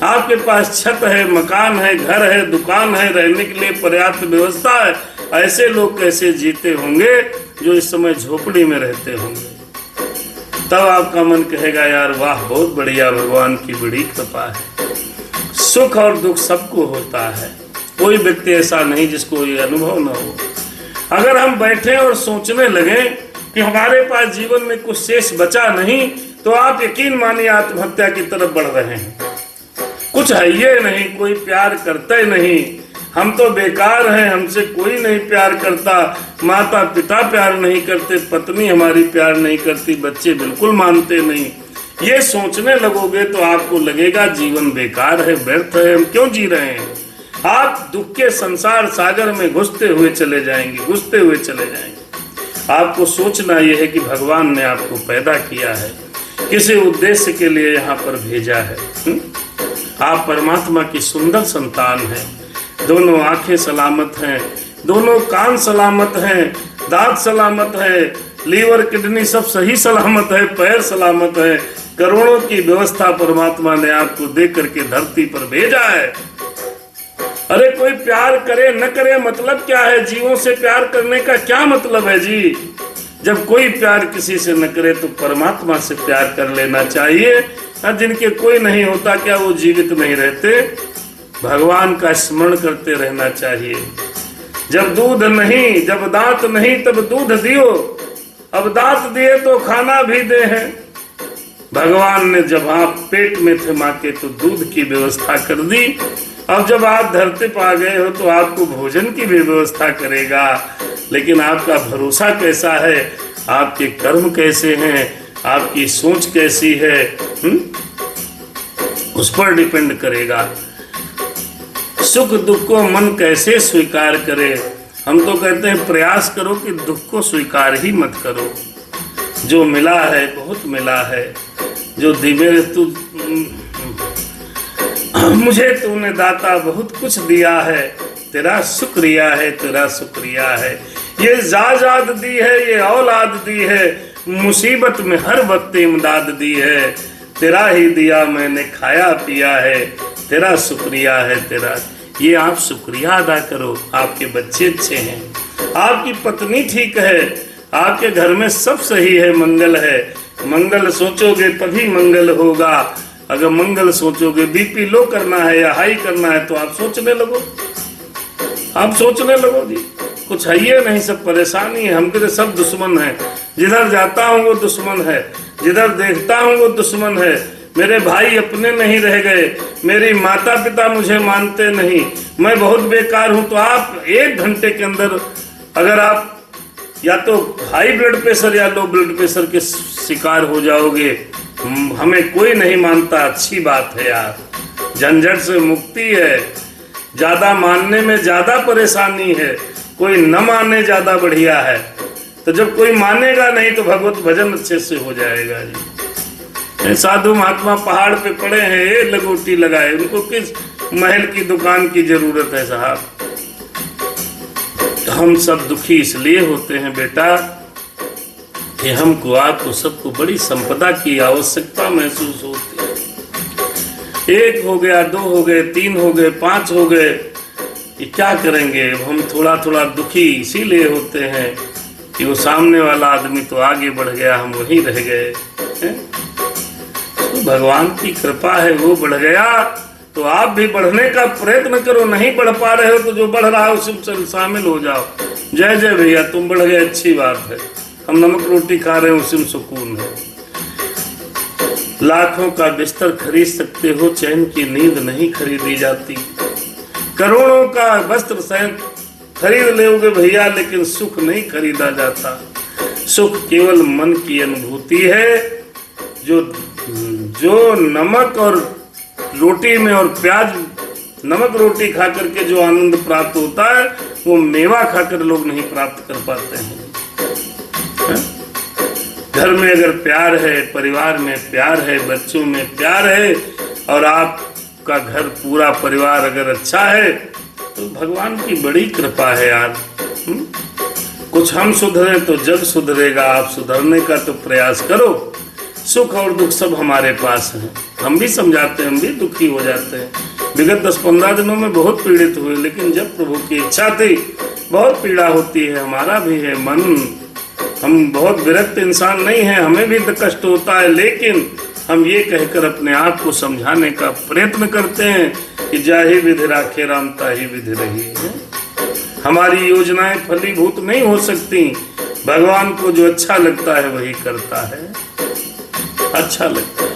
आपके पास छत है, मकान है, घर है, दुकान है, रहने के लिए पर्याप्त व्यवस्था है, ऐसे लोग कैसे जीते होंगे जो इस समय झोपड़ी में रहते होंगे। तब आपका मन कहेगा यार वाह बहुत बढ़िया, भगवान की बड़ी कृपा है। सुख और दुख सबको होता है, कोई व्यक्ति ऐसा नहीं जिसको ये अनुभव न हो। अगर हम बैठे और सोचने लगे कि हमारे पास जीवन में कुछ शेष बचा नहीं, तो आप यकीन मानिए आत्महत्या की तरफ बढ़ रहे हैं। कुछ है ये नहीं, कोई प्यार करते नहीं, हम तो बेकार हैं, हमसे कोई नहीं प्यार करता, माता पिता प्यार नहीं करते, पत्नी हमारी प्यार नहीं करती, बच्चे बिल्कुल मानते नहीं। ये सोचने लगोगे तो आपको लगेगा जीवन बेकार है, व्यर्थ है, हम क्यों जी रहे हैं। आप दुख के संसार सागर में घुसते हुए चले जाएंगे। आपको सोचना यह है कि भगवान ने आपको पैदा किया है, किसी उद्देश्य के लिए यहाँ पर भेजा है। आप परमात्मा की सुंदर संतान हैं। दोनों आंखें सलामत हैं, दोनों कान सलामत हैं, दांत सलामत है, लीवर किडनी सब सही सलामत है, पैर सलामत है। करोड़ों की व्यवस्था परमात्मा ने आपको दे करके धरती पर भेजा है। अरे कोई प्यार करे न करे मतलब क्या है, जीवों से प्यार करने का क्या मतलब है जी। जब कोई प्यार किसी से न करे तो परमात्मा से प्यार कर लेना चाहिए। जिनके कोई नहीं होता क्या वो जीवित नहीं रहते। भगवान का स्मरण करते रहना चाहिए। जब दूध नहीं, जब दांत नहीं तब दूध दियो, अब दांत दिए तो खाना भी दे हैं। भगवान ने जब आप पेट में थे माँ के तो दूध की व्यवस्था कर दी। अब जब आप धरती पर आ गए हो तो आपको भोजन की भी व्यवस्था करेगा। लेकिन आपका भरोसा कैसा है, आपके कर्म कैसे हैं, आपकी सोच कैसी है, उस पर डिपेंड करेगा। सुख दुख को मन कैसे स्वीकार करे। हम तो कहते हैं प्रयास करो कि दुख को स्वीकार ही मत करो। जो मिला है बहुत मिला है, जो दिव्य तू मुझे तूने दाता बहुत कुछ दिया है, तेरा शुक्रिया है, तेरा शुक्रिया है। ये जायदाद दी है, ये औलाद दी है, मुसीबत में हर वक्त इमदाद दी है। तेरा ही दिया मैंने खाया पिया है, तेरा शुक्रिया है तेरा। ये आप शुक्रिया अदा करो। आपके बच्चे अच्छे हैं, आपकी पत्नी ठीक है, आपके घर में सब सही है, मंगल है। मंगल सोचोगे तभी मंगल होगा। अगर मंगल सोचोगे बीपी लो करना है या हाई करना है तो आप सोचने लगो जी। कुछ है ये नहीं, सब परेशानी है। हमके सब दुश्मन है, जिधर जाता हूँ वो दुश्मन है, जिधर देखता हूँ वो दुश्मन है। मेरे भाई अपने नहीं रह गए, मेरी माता पिता मुझे मानते नहीं, मैं बहुत बेकार हूँ। तो आप 1 घंटे के अंदर अगर आप या तो हाई ब्लड प्रेशर या लो ब्लड प्रेशर के शिकार हो जाओगे। हमें कोई नहीं मानता, अच्छी बात है यार, झंझट से मुक्ति है। ज्यादा मानने में ज्यादा परेशानी है, कोई न माने ज्यादा बढ़िया है। तो जब कोई मानेगा नहीं तो भगवत भजन अच्छे से हो जाएगा जी। साधु महात्मा पहाड़ पे पड़े हैं, ये लगोटी लगाए, उनको किस महल की दुकान की जरूरत है साहब। हम सब दुखी इसलिए होते हैं बेटा कि हमको आपको सबको बड़ी संपदा की आवश्यकता महसूस होती है। 1 हो गया, 2 हो गए, 3 हो गए, 5 हो गए, ये क्या करेंगे। हम थोड़ा थोड़ा दुखी इसीलिए होते हैं कि वो सामने वाला आदमी तो आगे बढ़ गया, हम वहीं रह गए। तो भगवान की कृपा है, वो बढ़ गया तो आप भी बढ़ने का प्रयत्न करो। नहीं बढ़ पा रहे हो तो जो बढ़ रहा है उसमें शामिल हो जाओ। जय जय भैया, तुम बढ़ गए, अच्छी बात है। हम नमक रोटी खा रहे हैं, उसी में सुकून है। लाखों का बिस्तर खरीद सकते हो, चैन की नींद नहीं खरीदी जाती। करोड़ों का वस्त्र सैन खरीद लोगे भैया, लेकिन सुख नहीं खरीदा जाता। सुख केवल मन की अनुभूति है। जो नमक और रोटी में और प्याज, नमक रोटी खा करके जो आनंद प्राप्त होता है वो मेवा खाकर लोग नहीं प्राप्त कर पाते हैं। घर में अगर प्यार है, परिवार में प्यार है, बच्चों में प्यार है और आपका घर पूरा परिवार अगर अच्छा है तो भगवान की बड़ी कृपा है यार। कुछ हम सुधरे तो जग सुधरेगा। आप सुधरने का तो प्रयास करो। सुख और दुख सब हमारे पास है, हम भी समझाते हैं, हम भी दुखी हो जाते हैं। विगत 10-15 दिनों में बहुत पीड़ित हुए, लेकिन जब प्रभु की इच्छा थी बहुत पीड़ा होती है, हमारा भी है मन। हम बहुत विरक्त इंसान नहीं हैं, हमें भी कष्ट होता है, लेकिन हम ये कहकर अपने आप को समझाने का प्रयत्न करते हैं कि जाहि विधि राखे राम ताहि विधि रही है। हमारी योजनाएं फलीभूत नहीं हो सकती। भगवान को जो अच्छा लगता है वही करता है, अच्छा लगता है।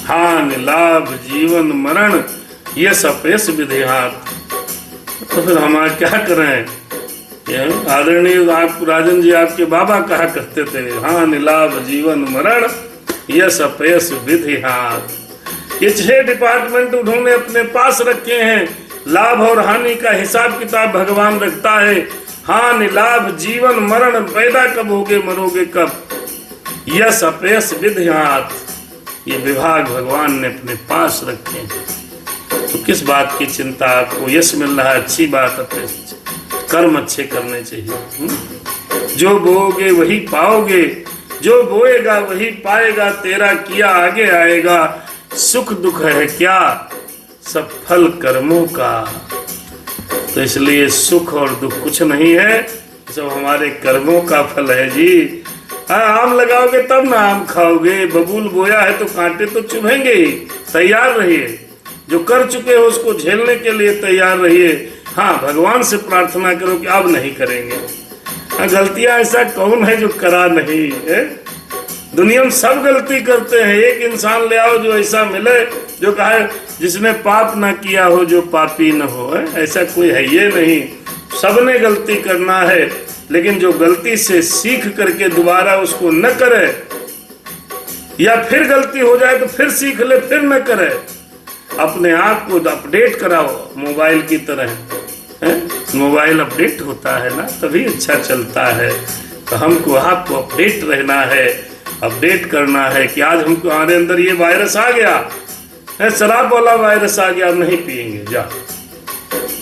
हानि लाभ जीवन मरण यश अपयश विधि हाथ। तो फिर हम क्या करें? आदरणीय आप राजन जी आपके बाबा कहा करते थे, हानि लाभ जीवन मरण यश अपयश विधि हाथ। ये 6 डिपार्टमेंट उन्होंने अपने पास रखे हैं। लाभ और हानि का हिसाब किताब भगवान रखता है। हानि लाभ जीवन मरण, पैदा कब होगे मरोगे कब, यश अपयश विधि हाथ, ये विभाग भगवान ने अपने पास रखे हैं। तो किस बात की चिंता? आपको यश मिल रहा है, अच्छी बात, अपने कर्म अच्छे करने चाहिए। जो बोओगे वही पाओगे, जो बोएगा वही पाएगा, तेरा किया आगे आएगा। सुख दुख है क्या, सब फल कर्मों का। तो इसलिए सुख और दुख कुछ नहीं है, सब हमारे कर्मों का फल है जी। आम लगाओगे तब ना आम खाओगे, बबूल बोया है तो कांटे तो चुभेंगे ही। तैयार रहिए, जो कर चुके हो उसको झेलने के लिए तैयार रहिए। हाँ, भगवान से प्रार्थना करो कि अब नहीं करेंगे। गलतियां ऐसा कौन है जो करा नहीं है? दुनिया में सब गलती करते हैं। एक इंसान ले आओ जो ऐसा मिले जो कहे जिसने पाप ना किया हो जो पापी न हो, है? ऐसा कोई है ये नहीं। सबने गलती करना है, लेकिन जो गलती से सीख करके दोबारा उसको न करे, या फिर गलती हो जाए तो फिर सीख ले फिर न करे। अपने आप को अपडेट कराओ मोबाइल की तरह, है? मोबाइल अपडेट होता है ना तभी अच्छा चलता है। तो हमको आपको अपडेट रहना है, अपडेट करना है कि आज हमको हमारे अंदर ये वायरस आ गया है, शराब वाला वायरस आ गया, नहीं पिएंगे जाओ।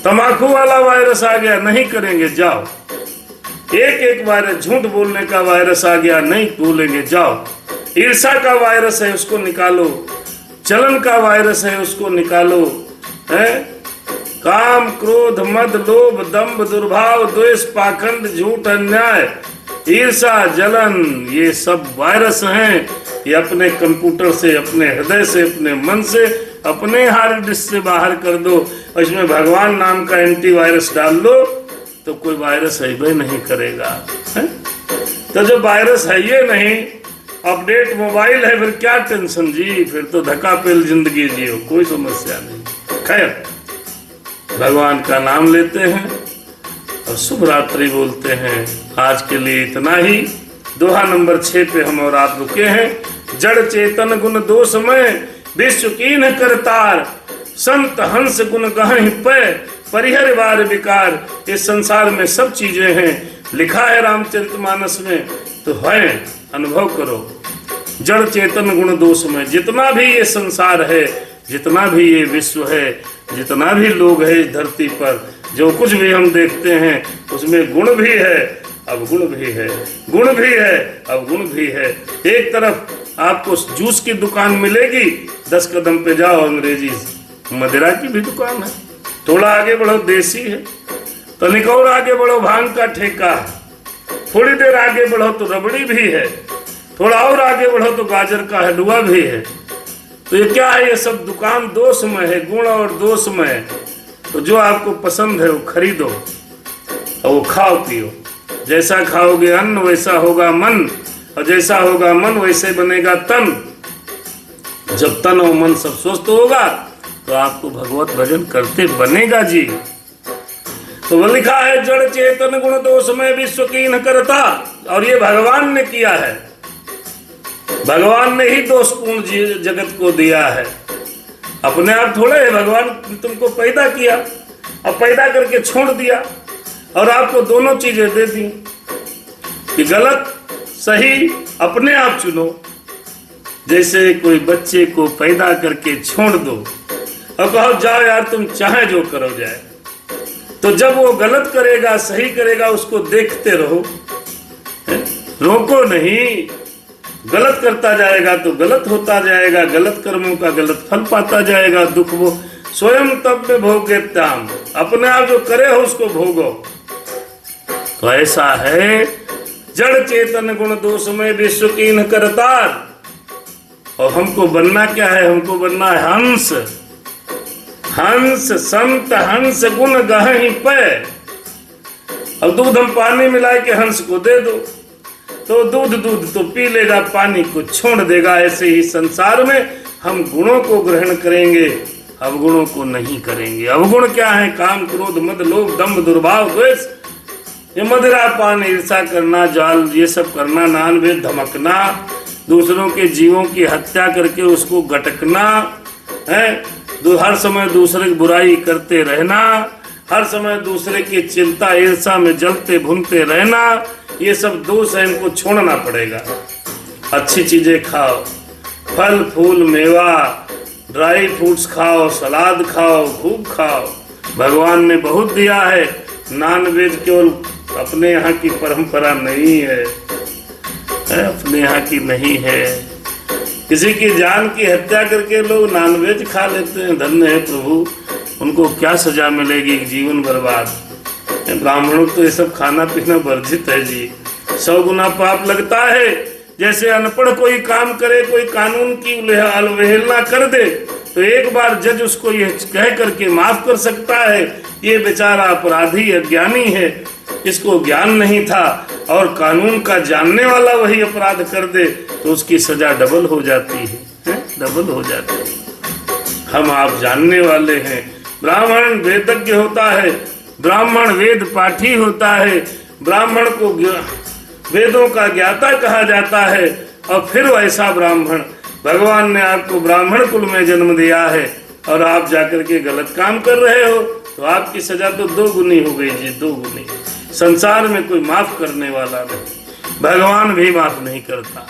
तंबाकू वाला वायरस आ गया, नहीं करेंगे जाओ। एक वायरस, झूठ बोलने का वायरस आ गया, नहीं बोलेंगे जाओ। ईर्ष्या का वायरस है उसको निकालो, चलन का वायरस है उसको निकालो, है? काम क्रोध मद लोभ दंभ दुर्भाव द्वेष पाखंड झूठ अन्याय ईर्षा जलन, ये सब वायरस हैं। ये अपने कंप्यूटर से, अपने हृदय से, अपने मन से, अपने हार्ड डिस्क से बाहर कर दो और इसमें भगवान नाम का एंटीवायरस डाल दो तो कोई वायरस है भी नहीं करेगा, है? तो जब वायरस है ये नहीं, अपडेट मोबाइल है, फिर क्या टेंशन जी? फिर तो धक्का पेल जिंदगी जियो, कोई समस्या नहीं। खैर, भगवान का नाम लेते हैं और शुभ रात्रि बोलते हैं। आज के लिए इतना ही। दोहा नंबर 6 पे हम और आप रुके हैं। जड़ चेतन गुण दोष में विश्व कीन करतार, संत हंस गुण गहन पे परिहर वार विकार। इस संसार में सब चीजें हैं, लिखा है रामचरितमानस में, तो है अनुभव करो। जड़ चेतन गुण दोष में, जितना भी ये संसार है, जितना भी ये विश्व है, जितना भी लोग है इस धरती पर, जो कुछ भी हम देखते हैं उसमें गुण भी है, अवगुण भी है, गुण भी है, अवगुण भी है। एक तरफ आपको जूस की दुकान मिलेगी, 10 कदम पे जाओ अंग्रेजी मदिरा की भी दुकान है, थोड़ा आगे बढ़ो देसी है, तनिक और आगे बढ़ो भांग का ठेका है, थोड़ी देर आगे बढ़ो तो रबड़ी भी है, थोड़ा और आगे बढ़ो तो गाजर का हलवा भी है। तो ये क्या है? ये सब दुकान दोषमय है, गुण और दोषमय है। तो जो आपको पसंद है वो खरीदो और वो खाओ पियो। जैसा खाओगे अन्न वैसा होगा मन, और जैसा होगा मन वैसे बनेगा तन। जब तन और मन सब स्वस्थ होगा तो आपको भगवत भजन करते बनेगा जी। तो वो लिखा है जड़ चेतन गुण दोष में विश्व कीन करता, और ये भगवान ने किया है। भगवान ने ही दोषपूर्ण जगत को दिया है, अपने आप थोड़े है। भगवान तुमको पैदा किया और पैदा करके छोड़ दिया और आपको दोनों चीजें दे दी कि गलत सही अपने आप चुनो। जैसे कोई बच्चे को पैदा करके छोड़ दो और कहो जाओ यार तुम चाहे जो करो जाए, तो जब वो गलत करेगा सही करेगा उसको देखते रहो, रोको नहीं। गलत करता जाएगा तो गलत होता जाएगा, गलत कर्मों का गलत फल पाता जाएगा, दुख वो स्वयं तब में भोगे त्याम। अपने आप जो करे हो उसको भोगो। तो ऐसा है जड़ चेतन गुण दोष में विश्व कीन करतार। और हमको बनना क्या है? हमको बनना है हंस, हंस संत हंस गुण गहहि पे। अब दूध हम पानी मिला के हंस को दे दो तो दूध तो पी लेगा, पानी को छोड़ देगा। ऐसे ही संसार में हम गुणों को ग्रहण करेंगे, अवगुणों को नहीं करेंगे। अवगुण क्या है? काम, क्रोध, मद, लोभ, दंभ, दुर्भाव, द्वेष, ये मदिरा पान, ईर्षा करना, जाल, ये सब करना, नानवेद, धमकना, दूसरों के जीवों की हत्या करके उसको गटकना है, हर समय दूसरे की बुराई करते रहना, हर समय दूसरे की चिंता ईर्षा में जलते भुनते रहना, ये सब दोष है, इनको छोड़ना पड़ेगा। अच्छी चीजें खाओ, फल फूल मेवा, ड्राई फ्रूट्स खाओ, सलाद खाओ, खूब खाओ। भगवान ने बहुत दिया है। नॉनवेज केवल अपने यहाँ की परंपरा नहीं है, अपने यहाँ की नहीं है। किसी की जान की हत्या करके लोग नॉनवेज खा लेते हैं। धन्य है प्रभु, उनको क्या सजा मिलेगी? जीवन बर्बाद। ब्राह्मणों को तो ये सब खाना पीना वर्जित है जी। 100 गुना पाप लगता है। जैसे अनपढ़ कोई काम करे, कोई कानून की अवहेलना कर दे तो एक बार जज उसको यह कह करके माफ कर सकता है, ये बेचारा अपराधी अज्ञानी है, इसको ज्ञान नहीं था, और कानून का जानने वाला वही अपराध कर दे तो उसकी सजा डबल हो जाती है, डबल हो जाती है। हम आप जानने वाले हैं। ब्राह्मण वेदज्ञ होता है, ब्राह्मण वेद पाठी होता है, ब्राह्मण को वेदों का ज्ञाता कहा जाता है। और फिर वैसा ब्राह्मण, भगवान ने आपको ब्राह्मण कुल में जन्म दिया है और आप जाकर के गलत काम कर रहे हो तो आपकी सजा तो 2 गुनी हो गई जी, 2 गुनी। संसार में कोई माफ करने वाला नहीं, भगवान भी माफ नहीं करता।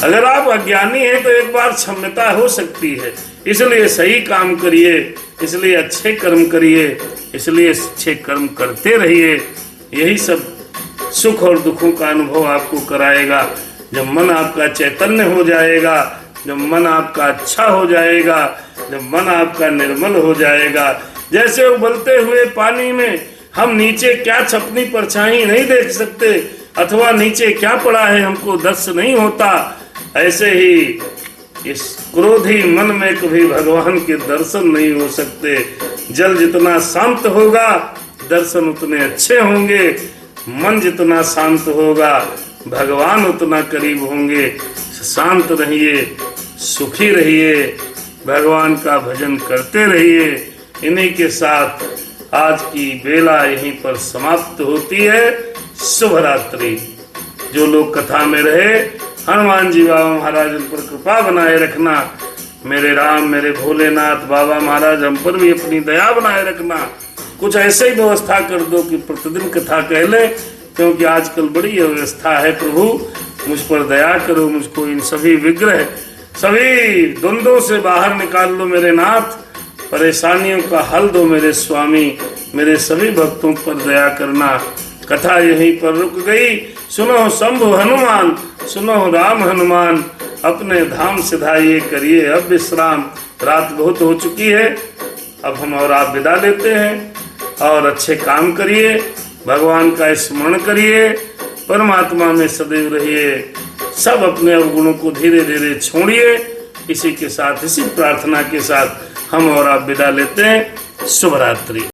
अगर आप अज्ञानी हैं तो एक बार क्षमता हो सकती है, इसलिए सही काम करिए, इसलिए अच्छे कर्म करिए, इसलिए अच्छे कर्म करते रहिए। यही सब सुख और दुखों का अनुभव आपको कराएगा। जब मन आपका चैतन्य हो जाएगा, जब मन आपका अच्छा हो जाएगा, जब मन आपका निर्मल हो जाएगा। जैसे उबलते हुए पानी में हम नीचे क्या छपनी परछाई नहीं देख सकते, अथवा नीचे क्या पड़ा है हमको दर्शन नहीं होता, ऐसे ही इस क्रोधी मन में कभी भगवान के दर्शन नहीं हो सकते। जल जितना शांत होगा दर्शन उतने अच्छे होंगे, मन जितना शांत होगा भगवान उतना करीब होंगे। शांत रहिए, सुखी रहिए, भगवान का भजन करते रहिए। इन्हीं के साथ आज की बेला यहीं पर समाप्त होती है। शुभ रात्रि। जो लोग कथा में रहे, हनुमान जी बाबा महाराज उन पर कृपा बनाए रखना। मेरे राम, मेरे भोलेनाथ बाबा महाराज हम पर भी अपनी दया बनाए रखना। कुछ ऐसे ही व्यवस्था कर दो कि प्रतिदिन कथा कह ले, क्योंकि आजकल बड़ी व्यवस्था है। प्रभु मुझ पर दया करो, मुझको इन सभी विग्रह, सभी द्वंद्वों से बाहर निकाल लो मेरे नाथ। परेशानियों का हल दो मेरे स्वामी। मेरे सभी भक्तों पर दया करना। कथा यहीं पर रुक गई। सुनो शंभु हनुमान, सुनो राम हनुमान, अपने धाम सिधाइए करिए अब विश्राम। रात बहुत हो चुकी है, अब हम और आप विदा लेते हैं। और अच्छे काम करिए, भगवान का स्मरण करिए, परमात्मा में सदैव रहिए। सब अपने अवगुणों को धीरे धीरे छोड़िए। इसी के साथ, इसी प्रार्थना के साथ हम और आप विदा लेते हैं। शुभ रात्रि।